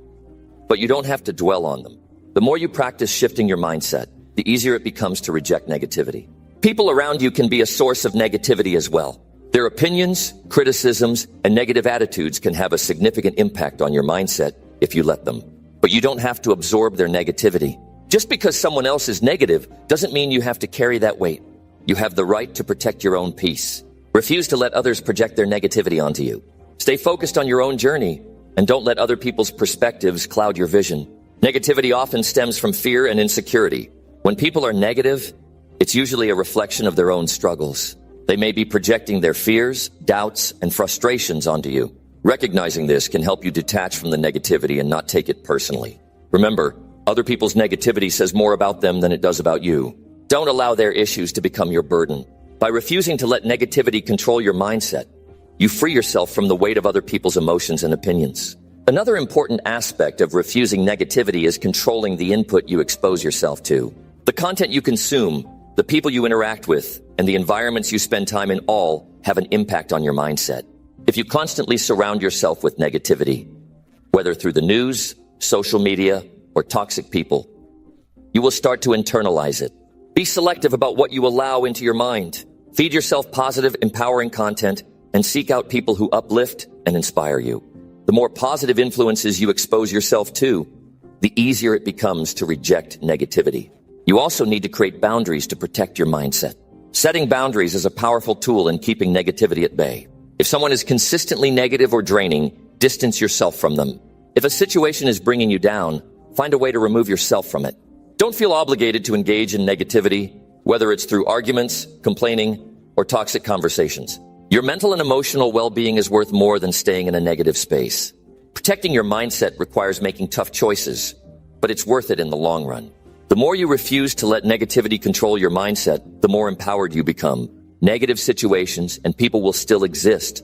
but you don't have to dwell on them. The more you practice shifting your mindset, the easier it becomes to reject negativity. People around you can be a source of negativity as well. Their opinions, criticisms, and negative attitudes can have a significant impact on your mindset if you let them. But you don't have to absorb their negativity. Just because someone else is negative doesn't mean you have to carry that weight. You have the right to protect your own peace. Refuse to let others project their negativity onto you. Stay focused on your own journey and don't let other people's perspectives cloud your vision. Negativity often stems from fear and insecurity. When people are negative, it's usually a reflection of their own struggles. They may be projecting their fears, doubts, and frustrations onto you. Recognizing this can help you detach from the negativity and not take it personally. Remember, other people's negativity says more about them than it does about you. Don't allow their issues to become your burden. By refusing to let negativity control your mindset, You free yourself from the weight of other people's emotions and opinions. Another important aspect of refusing negativity is controlling the input you expose yourself to. The content you consume, the people you interact with, and the environments you spend time in all have an impact on your mindset. If you constantly surround yourself with negativity, whether through the news, social media, or toxic people, you will start to internalize it. Be selective about what you allow into your mind. Feed yourself positive, empowering content, and seek out people who uplift and inspire you. The more positive influences you expose yourself to, the easier it becomes to reject negativity. You also need to create boundaries to protect your mindset. Setting boundaries is a powerful tool in keeping negativity at bay. If someone is consistently negative or draining, distance yourself from them. If a situation is bringing you down, find a way to remove yourself from it. Don't feel obligated to engage in negativity, whether it's through arguments, complaining, or toxic conversations. Your mental and emotional well-being is worth more than staying in a negative space. Protecting your mindset requires making tough choices, but it's worth it in the long run. The more you refuse to let negativity control your mindset, the more empowered you become. Negative situations and people will still exist,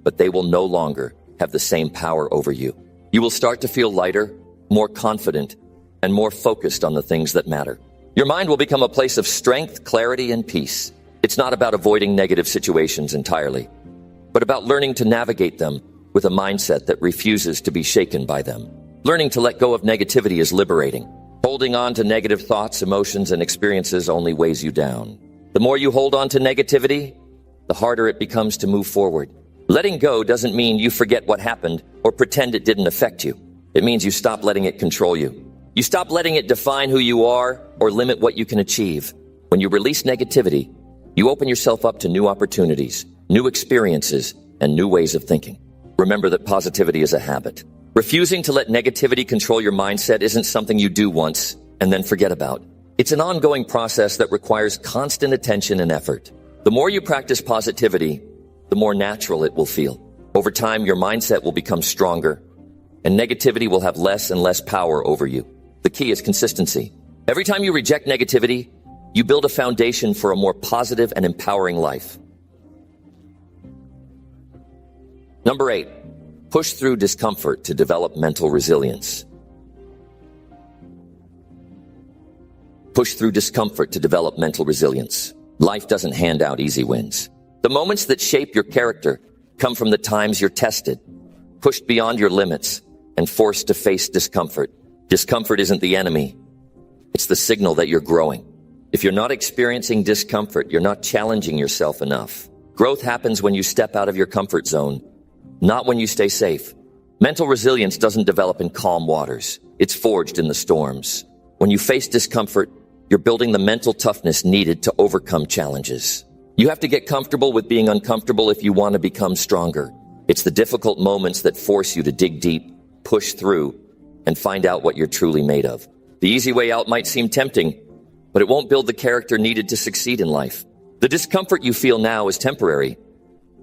but they will no longer have the same power over you. You will start to feel lighter, more confident, and more focused on the things that matter. Your mind will become a place of strength, clarity, and peace. It's not about avoiding negative situations entirely, but about learning to navigate them with a mindset that refuses to be shaken by them. Learning to let go of negativity is liberating. Holding on to negative thoughts, emotions, and experiences only weighs you down. The more you hold on to negativity, the harder it becomes to move forward. Letting go doesn't mean you forget what happened or pretend it didn't affect you. It means you stop letting it control you. You stop letting it define who you are or limit what you can achieve. When you release negativity, you open yourself up to new opportunities, new experiences, and new ways of thinking. Remember that positivity is a habit. Refusing to let negativity control your mindset isn't something you do once and then forget about. It's an ongoing process that requires constant attention and effort. The more you practice positivity, the more natural it will feel. Over time, your mindset will become stronger, and negativity will have less and less power over you. The key is consistency. Every time you reject negativity, you build a foundation for a more positive and empowering life. Number 8, push through discomfort to develop mental resilience. Push through discomfort to develop mental resilience. Life doesn't hand out easy wins. The moments that shape your character come from the times you're tested, pushed beyond your limits, and forced to face discomfort. Discomfort isn't the enemy. It's the signal that you're growing. If you're not experiencing discomfort, you're not challenging yourself enough. Growth happens when you step out of your comfort zone, not when you stay safe. Mental resilience doesn't develop in calm waters. It's forged in the storms. When you face discomfort, you're building the mental toughness needed to overcome challenges. You have to get comfortable with being uncomfortable if you want to become stronger. It's the difficult moments that force you to dig deep, push through, and find out what you're truly made of. The easy way out might seem tempting, but it won't build the character needed to succeed in life. The discomfort you feel now is temporary,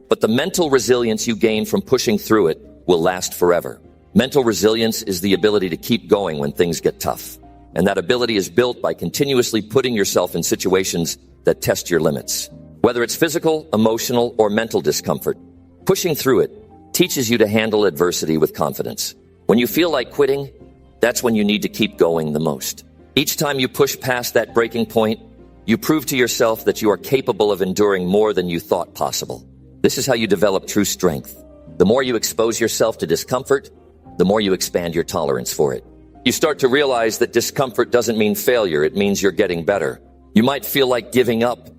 but the mental resilience you gain from pushing through it will last forever. Mental resilience is the ability to keep going when things get tough. And that ability is built by continuously putting yourself in situations that test your limits. Whether it's physical, emotional, or mental discomfort, pushing through it teaches you to handle adversity with confidence. When you feel like quitting, that's when you need to keep going the most. Each time you push past that breaking point, you prove to yourself that you are capable of enduring more than you thought possible. This is how you develop true strength. The more you expose yourself to discomfort, the more you expand your tolerance for it. You start to realize that discomfort doesn't mean failure, it means you're getting better. You might feel like giving up,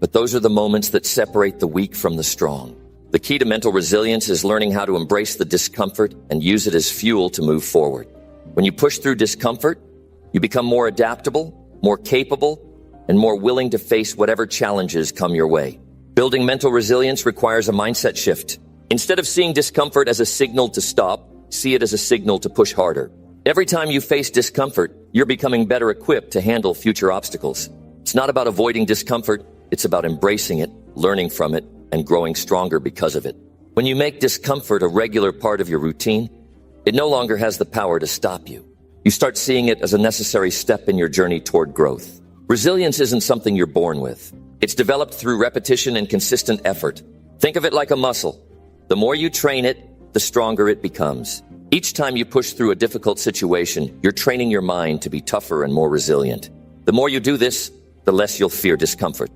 but those are the moments that separate the weak from the strong. The key to mental resilience is learning how to embrace the discomfort and use it as fuel to move forward. When you push through discomfort, you become more adaptable, more capable, and more willing to face whatever challenges come your way. Building mental resilience requires a mindset shift. Instead of seeing discomfort as a signal to stop, see it as a signal to push harder. Every time you face discomfort, you're becoming better equipped to handle future obstacles. It's not about avoiding discomfort, it's about embracing it, learning from it, and growing stronger because of it. When you make discomfort a regular part of your routine, it no longer has the power to stop you. You start seeing it as a necessary step in your journey toward growth. Resilience isn't something you're born with. It's developed through repetition and consistent effort. Think of it like a muscle. The more you train it, the stronger it becomes. Each time you push through a difficult situation, you're training your mind to be tougher and more resilient. The more you do this, the less you'll fear discomfort,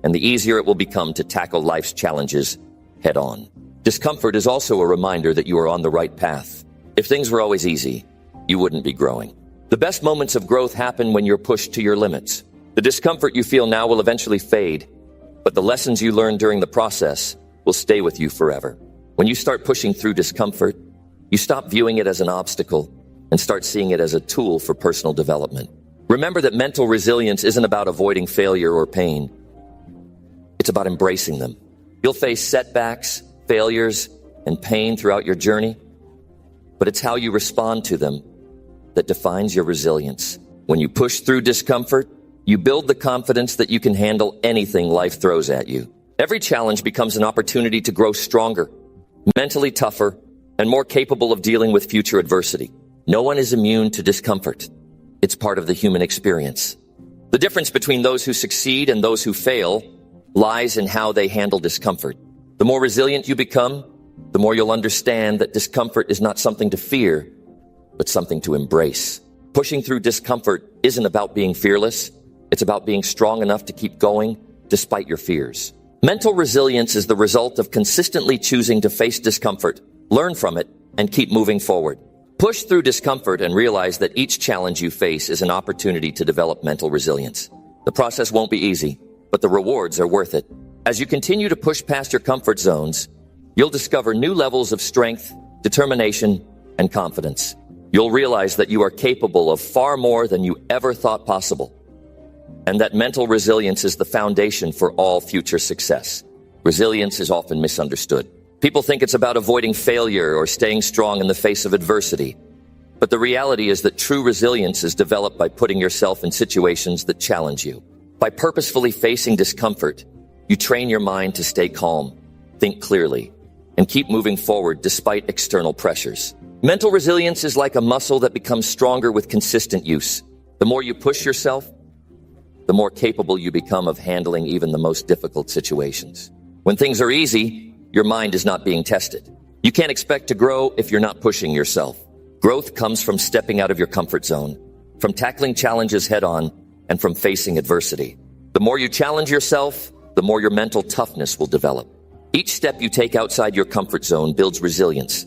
and the easier it will become to tackle life's challenges head on. Discomfort is also a reminder that you are on the right path. If things were always easy, you wouldn't be growing. The best moments of growth happen when you're pushed to your limits. The discomfort you feel now will eventually fade, but the lessons you learn during the process will stay with you forever. When you start pushing through discomfort, you stop viewing it as an obstacle and start seeing it as a tool for personal development. Remember that mental resilience isn't about avoiding failure or pain. It's about embracing them. You'll face setbacks, failures, and pain throughout your journey, but it's how you respond to them that defines your resilience. When you push through discomfort, you build the confidence that you can handle anything life throws at you. Every challenge becomes an opportunity to grow stronger, mentally tougher, and more capable of dealing with future adversity. No one is immune to discomfort. It's part of the human experience. The difference between those who succeed and those who fail lies in how they handle discomfort. The more resilient you become, the more you'll understand that discomfort is not something to fear, but something to embrace. Pushing through discomfort isn't about being fearless. It's about being strong enough to keep going despite your fears. Mental resilience is the result of consistently choosing to face discomfort, learn from it, and keep moving forward. Push through discomfort and realize that each challenge you face is an opportunity to develop mental resilience. The process won't be easy, but the rewards are worth it. As you continue to push past your comfort zones, you'll discover new levels of strength, determination, and confidence. You'll realize that you are capable of far more than you ever thought possible, and that mental resilience is the foundation for all future success. Resilience is often misunderstood. People think it's about avoiding failure or staying strong in the face of adversity. But the reality is that true resilience is developed by putting yourself in situations that challenge you. By purposefully facing discomfort, you train your mind to stay calm, think clearly, and keep moving forward despite external pressures. Mental resilience is like a muscle that becomes stronger with consistent use. The more you push yourself, the more capable you become of handling even the most difficult situations. When things are easy, your mind is not being tested. You can't expect to grow if you're not pushing yourself. Growth comes from stepping out of your comfort zone, from tackling challenges head on, and from facing adversity. The more you challenge yourself, the more your mental toughness will develop. Each step you take outside your comfort zone builds resilience,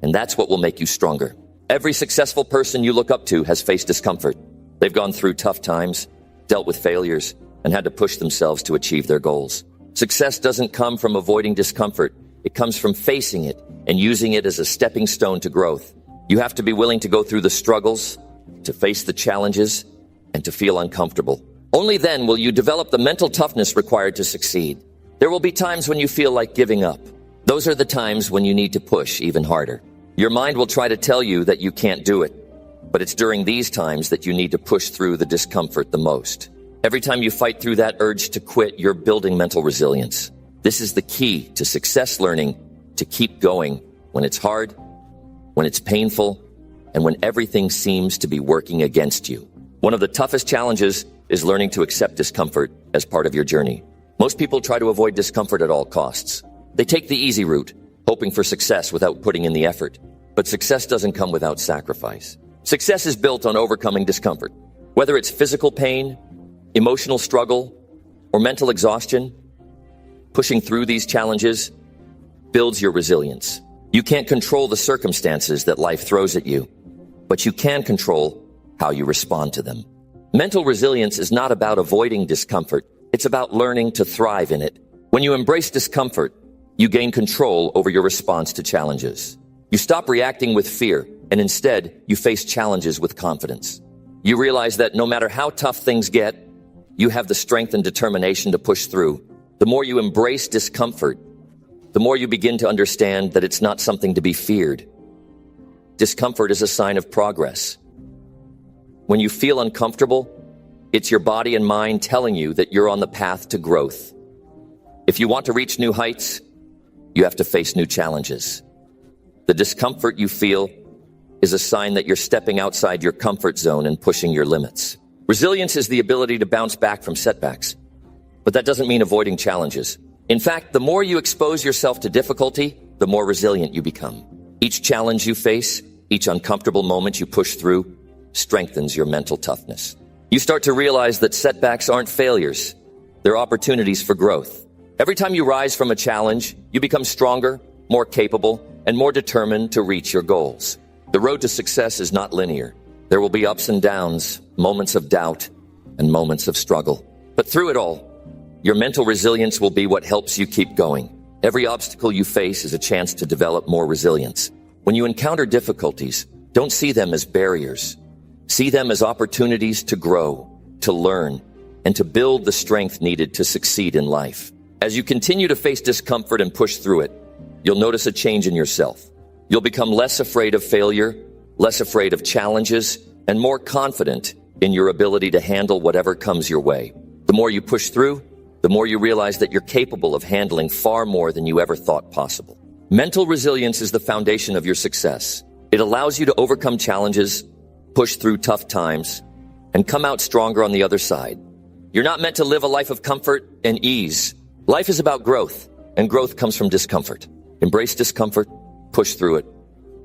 and that's what will make you stronger. Every successful person you look up to has faced discomfort. They've gone through tough times, dealt with failures, and had to push themselves to achieve their goals. Success doesn't come from avoiding discomfort. It comes from facing it and using it as a stepping stone to growth. You have to be willing to go through the struggles, to face the challenges, and to feel uncomfortable. Only then will you develop the mental toughness required to succeed. There will be times when you feel like giving up. Those are the times when you need to push even harder. Your mind will try to tell you that you can't do it, but it's during these times that you need to push through the discomfort the most. Every time you fight through that urge to quit, you're building mental resilience. This is the key to success learning, to keep going when it's hard, when it's painful, and when everything seems to be working against you. One of the toughest challenges is learning to accept discomfort as part of your journey. Most people try to avoid discomfort at all costs. They take the easy route, hoping for success without putting in the effort. But success doesn't come without sacrifice. Success is built on overcoming discomfort. Whether it's physical pain, emotional struggle, or mental exhaustion, pushing through these challenges builds your resilience. You can't control the circumstances that life throws at you, but you can control how you respond to them. Mental resilience is not about avoiding discomfort. It's about learning to thrive in it. When you embrace discomfort, you gain control over your response to challenges. You stop reacting with fear, and instead, you face challenges with confidence. You realize that no matter how tough things get, you have the strength and determination to push through. The more you embrace discomfort, the more you begin to understand that it's not something to be feared. Discomfort is a sign of progress. When you feel uncomfortable, it's your body and mind telling you that you're on the path to growth. If you want to reach new heights, you have to face new challenges. The discomfort you feel is a sign that you're stepping outside your comfort zone and pushing your limits. Resilience is the ability to bounce back from setbacks. But that doesn't mean avoiding challenges. In fact, the more you expose yourself to difficulty, the more resilient you become. Each challenge you face, each uncomfortable moment you push through, strengthens your mental toughness. You start to realize that setbacks aren't failures. They're opportunities for growth. Every time you rise from a challenge, you become stronger, more capable, and more determined to reach your goals. The road to success is not linear. There will be ups and downs, moments of doubt, and moments of struggle. But through it all, your mental resilience will be what helps you keep going. Every obstacle you face is a chance to develop more resilience. When you encounter difficulties, don't see them as barriers. See them as opportunities to grow, to learn, and to build the strength needed to succeed in life. As you continue to face discomfort and push through it, you'll notice a change in yourself. You'll become less afraid of failure, less afraid of challenges, and more confident in your ability to handle whatever comes your way. The more you push through, the more you realize that you're capable of handling far more than you ever thought possible. Mental resilience is the foundation of your success. It allows you to overcome challenges, push through tough times, and come out stronger on the other side. You're not meant to live a life of comfort and ease. Life is about growth, and growth comes from discomfort. Embrace discomfort, push through it,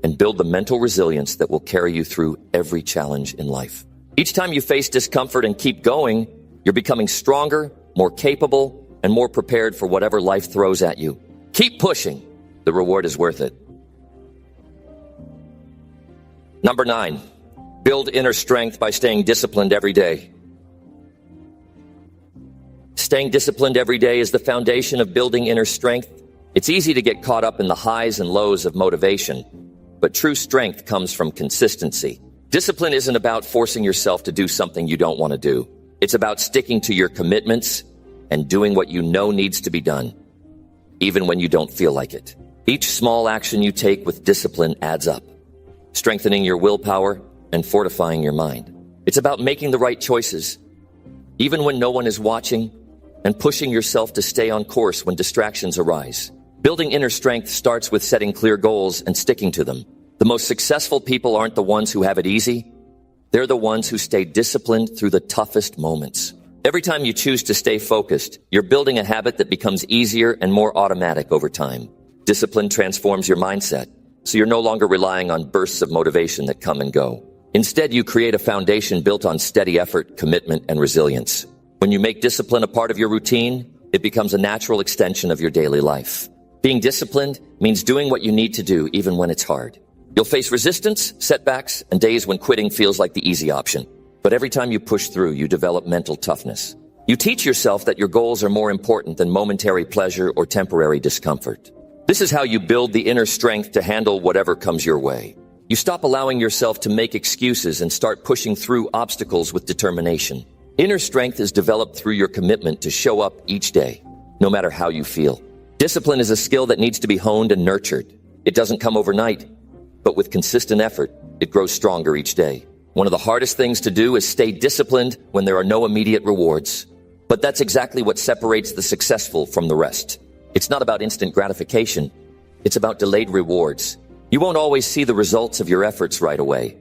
and build the mental resilience that will carry you through every challenge in life. Each time you face discomfort and keep going, you're becoming stronger, more capable, and more prepared for whatever life throws at you. Keep pushing. The reward is worth it. Number 9, build inner strength by staying disciplined every day. Staying disciplined every day is the foundation of building inner strength. It's easy to get caught up in the highs and lows of motivation, but true strength comes from consistency. Discipline isn't about forcing yourself to do something you don't want to do. It's about sticking to your commitments and doing what you know needs to be done, even when you don't feel like it. Each small action you take with discipline adds up, strengthening your willpower and fortifying your mind. It's about making the right choices, even when no one is watching, and pushing yourself to stay on course when distractions arise. Building inner strength starts with setting clear goals and sticking to them. The most successful people aren't the ones who have it easy. They're the ones who stay disciplined through the toughest moments. Every time you choose to stay focused, you're building a habit that becomes easier and more automatic over time. Discipline transforms your mindset, so you're no longer relying on bursts of motivation that come and go. Instead, you create a foundation built on steady effort, commitment, and resilience. When you make discipline a part of your routine, it becomes a natural extension of your daily life. Being disciplined means doing what you need to do even when it's hard. You'll face resistance, setbacks, and days when quitting feels like the easy option. But every time you push through, you develop mental toughness. You teach yourself that your goals are more important than momentary pleasure or temporary discomfort. This is how you build the inner strength to handle whatever comes your way. You stop allowing yourself to make excuses and start pushing through obstacles with determination. Inner strength is developed through your commitment to show up each day, no matter how you feel. Discipline is a skill that needs to be honed and nurtured. It doesn't come overnight, but with consistent effort, it grows stronger each day. One of the hardest things to do is stay disciplined when there are no immediate rewards. But that's exactly what separates the successful from the rest. It's not about instant gratification. It's about delayed rewards. You won't always see the results of your efforts right away.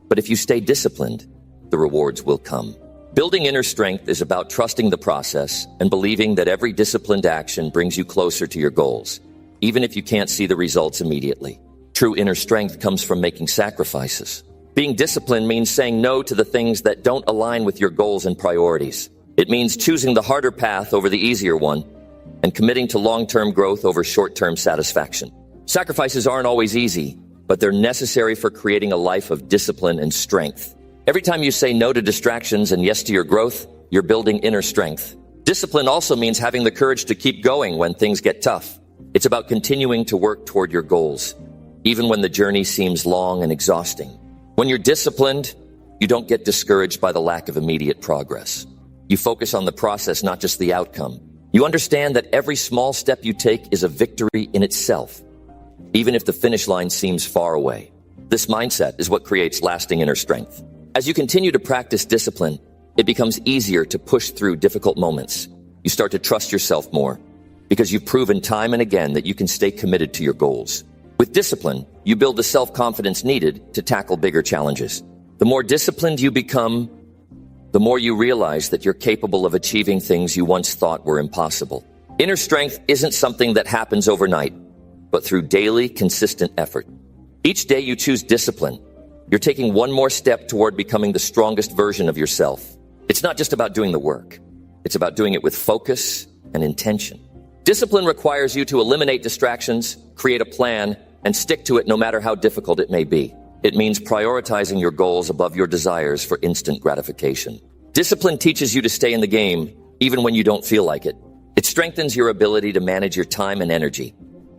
But if you stay disciplined, the rewards will come. Building inner strength is about trusting the process and believing that every disciplined action brings you closer to your goals, even if you can't see the results immediately. True inner strength comes from making sacrifices. Being disciplined means saying no to the things that don't align with your goals and priorities. It means choosing the harder path over the easier one and committing to long-term growth over short-term satisfaction. Sacrifices aren't always easy, but they're necessary for creating a life of discipline and strength. Every time you say no to distractions and yes to your growth, you're building inner strength. Discipline also means having the courage to keep going when things get tough. It's about continuing to work toward your goals, even when the journey seems long and exhausting. When you're disciplined, you don't get discouraged by the lack of immediate progress. You focus on the process, not just the outcome. You understand that every small step you take is a victory in itself, even if the finish line seems far away. This mindset is what creates lasting inner strength. As you continue to practice discipline, it becomes easier to push through difficult moments. You start to trust yourself more because you've proven time and again that you can stay committed to your goals. With discipline, you build the self-confidence needed to tackle bigger challenges. The more disciplined you become, the more you realize that you're capable of achieving things you once thought were impossible. Inner strength isn't something that happens overnight, but through daily, consistent effort. Each day you choose discipline, you're taking one more step toward becoming the strongest version of yourself. It's not just about doing the work. It's about doing it with focus and intention. Discipline requires you to eliminate distractions, create a plan, and stick to it no matter how difficult it may be. It means prioritizing your goals above your desires for instant gratification. Discipline teaches you to stay in the game, even when you don't feel like it. It strengthens your ability to manage your time and energy,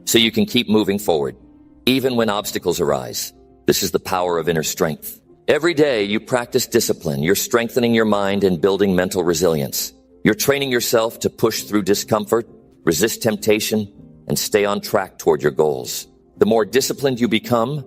so you can keep moving forward, even when obstacles arise. This is the power of inner strength. Every day you practice discipline, you're strengthening your mind and building mental resilience. You're training yourself to push through discomfort, resist temptation, and stay on track toward your goals. The more disciplined you become,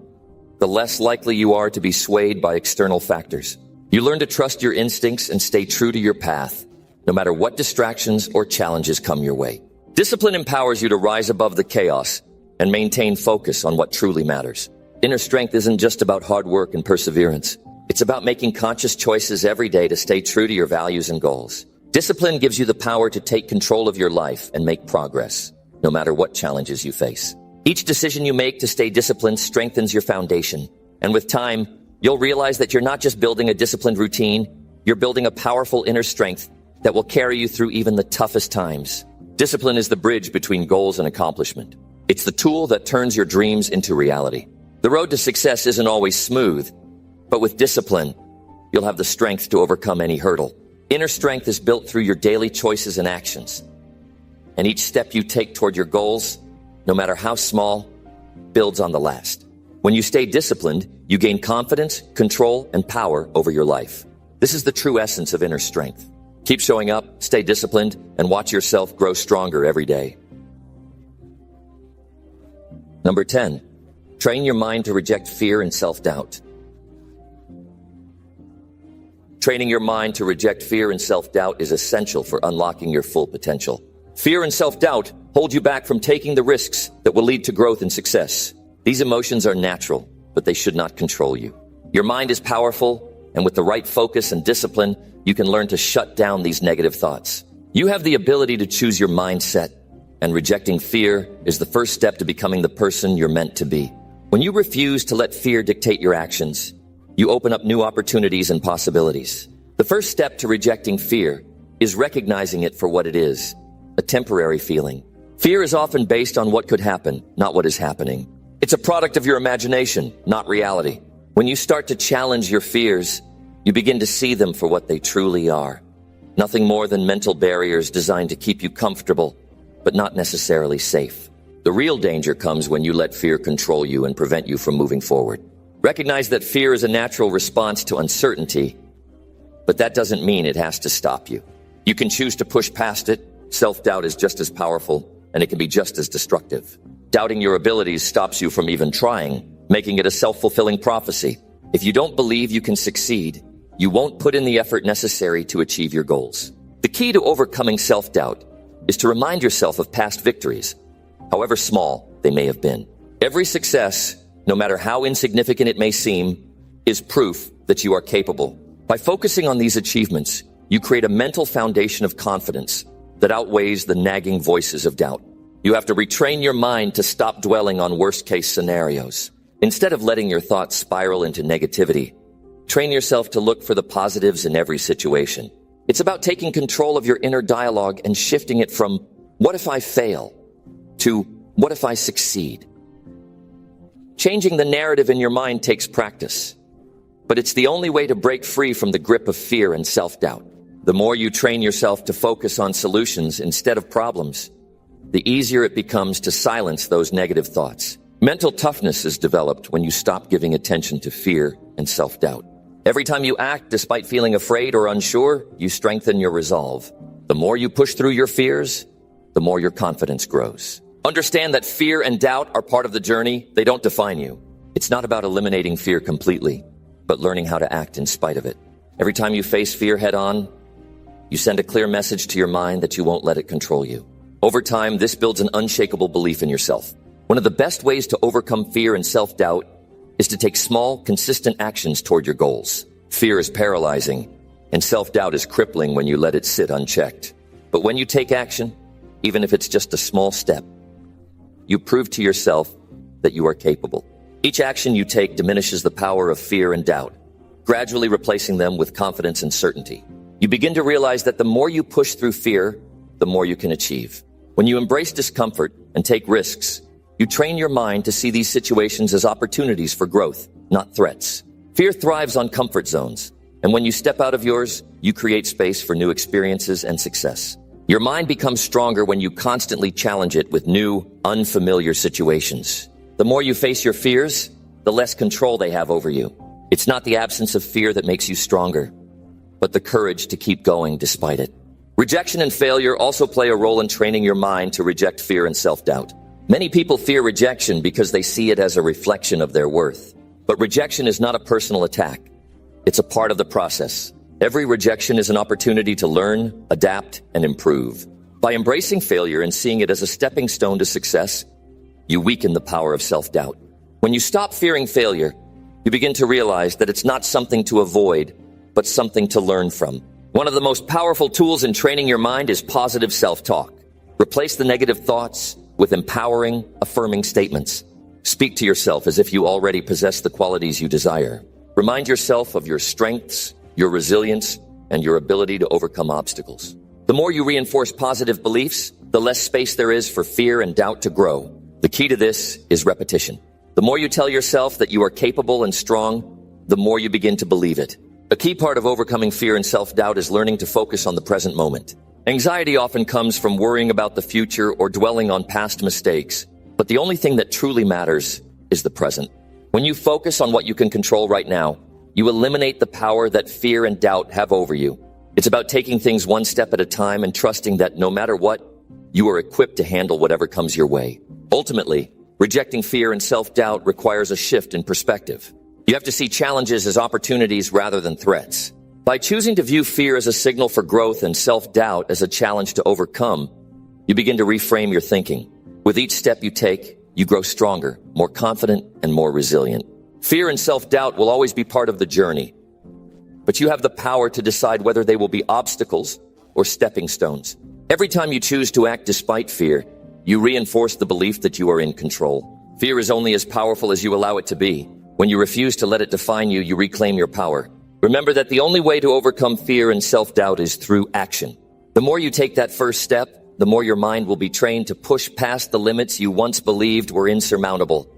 the less likely you are to be swayed by external factors. You learn to trust your instincts and stay true to your path, no matter what distractions or challenges come your way. Discipline empowers you to rise above the chaos and maintain focus on what truly matters. Inner strength isn't just about hard work and perseverance. It's about making conscious choices every day to stay true to your values and goals. Discipline gives you the power to take control of your life and make progress, no matter what challenges you face. Each decision you make to stay disciplined strengthens your foundation. And with time, you'll realize that you're not just building a disciplined routine, you're building a powerful inner strength that will carry you through even the toughest times. Discipline is the bridge between goals and accomplishment. It's the tool that turns your dreams into reality. The road to success isn't always smooth, but with discipline, you'll have the strength to overcome any hurdle. Inner strength is built through your daily choices and actions. And each step you take toward your goals, no matter how small, builds on the last. When you stay disciplined, you gain confidence, control, and power over your life. This is the true essence of inner strength. Keep showing up, stay disciplined, and watch yourself grow stronger every day. Number 10, train your mind to reject fear and self-doubt. Training your mind to reject fear and self-doubt is essential for unlocking your full potential. Fear and self-doubt hold you back from taking the risks that will lead to growth and success. These emotions are natural, but they should not control you. Your mind is powerful, and with the right focus and discipline, you can learn to shut down these negative thoughts. You have the ability to choose your mindset, and rejecting fear is the first step to becoming the person you're meant to be. When you refuse to let fear dictate your actions, you open up new opportunities and possibilities. The first step to rejecting fear is recognizing it for what it is, a temporary feeling. Fear is often based on what could happen, not what is happening. It's a product of your imagination, not reality. When you start to challenge your fears, you begin to see them for what they truly are. Nothing more than mental barriers designed to keep you comfortable, but not necessarily safe. The real danger comes when you let fear control you and prevent you from moving forward. Recognize that fear is a natural response to uncertainty, but that doesn't mean it has to stop you. You can choose to push past it. Self-doubt is just as powerful, and it can be just as destructive. Doubting your abilities stops you from even trying, making it a self-fulfilling prophecy. If you don't believe you can succeed, you won't put in the effort necessary to achieve your goals. The key to overcoming self-doubt is to remind yourself of past victories, however small they may have been. Every success, no matter how insignificant it may seem, is proof that you are capable. By focusing on these achievements, you create a mental foundation of confidence that outweighs the nagging voices of doubt. You have to retrain your mind to stop dwelling on worst-case scenarios. Instead of letting your thoughts spiral into negativity, train yourself to look for the positives in every situation. It's about taking control of your inner dialogue and shifting it from, "What if I fail?" to, "What if I succeed?" Changing the narrative in your mind takes practice, but it's the only way to break free from the grip of fear and self-doubt. The more you train yourself to focus on solutions instead of problems, the easier it becomes to silence those negative thoughts. Mental toughness is developed when you stop giving attention to fear and self-doubt. Every time you act despite feeling afraid or unsure, you strengthen your resolve. The more you push through your fears, the more your confidence grows. Understand that fear and doubt are part of the journey. They don't define you. It's not about eliminating fear completely, but learning how to act in spite of it. Every time you face fear head-on, you send a clear message to your mind that you won't let it control you. Over time, this builds an unshakable belief in yourself. One of the best ways to overcome fear and self-doubt is to take small, consistent actions toward your goals. Fear is paralyzing, and self-doubt is crippling when you let it sit unchecked. But when you take action, even if it's just a small step. You prove to yourself that you are capable. Each action you take diminishes the power of fear and doubt, gradually replacing them with confidence and certainty. You begin to realize that the more you push through fear, the more you can achieve. When you embrace discomfort and take risks, you train your mind to see these situations as opportunities for growth, not threats. Fear thrives on comfort zones, and when you step out of yours, you create space for new experiences and success. Your mind becomes stronger when you constantly challenge it with new, unfamiliar situations. The more you face your fears, the less control they have over you. It's not the absence of fear that makes you stronger, but the courage to keep going despite it. Rejection and failure also play a role in training your mind to reject fear and self-doubt. Many people fear rejection because they see it as a reflection of their worth. But rejection is not a personal attack. It's a part of the process. Every rejection is an opportunity to learn, adapt, and improve. By embracing failure and seeing it as a stepping stone to success, you weaken the power of self-doubt. When you stop fearing failure, you begin to realize that it's not something to avoid, but something to learn from. One of the most powerful tools in training your mind is positive self-talk. Replace the negative thoughts with empowering, affirming statements. Speak to yourself as if you already possess the qualities you desire. Remind yourself of your strengths, your resilience, and your ability to overcome obstacles. The more you reinforce positive beliefs, the less space there is for fear and doubt to grow. The key to this is repetition. The more you tell yourself that you are capable and strong, the more you begin to believe it. A key part of overcoming fear and self-doubt is learning to focus on the present moment. Anxiety often comes from worrying about the future or dwelling on past mistakes. But the only thing that truly matters is the present. When you focus on what you can control right now, you eliminate the power that fear and doubt have over you. It's about taking things one step at a time and trusting that no matter what, you are equipped to handle whatever comes your way. Ultimately, rejecting fear and self-doubt requires a shift in perspective. You have to see challenges as opportunities rather than threats. By choosing to view fear as a signal for growth and self-doubt as a challenge to overcome, you begin to reframe your thinking. With each step you take, you grow stronger, more confident, and more resilient. Fear and self-doubt will always be part of the journey, but you have the power to decide whether they will be obstacles or stepping stones. Every time you choose to act despite fear, you reinforce the belief that you are in control. Fear is only as powerful as you allow it to be. When you refuse to let it define you, you reclaim your power. Remember that the only way to overcome fear and self-doubt is through action. The more you take that first step, the more your mind will be trained to push past the limits you once believed were insurmountable.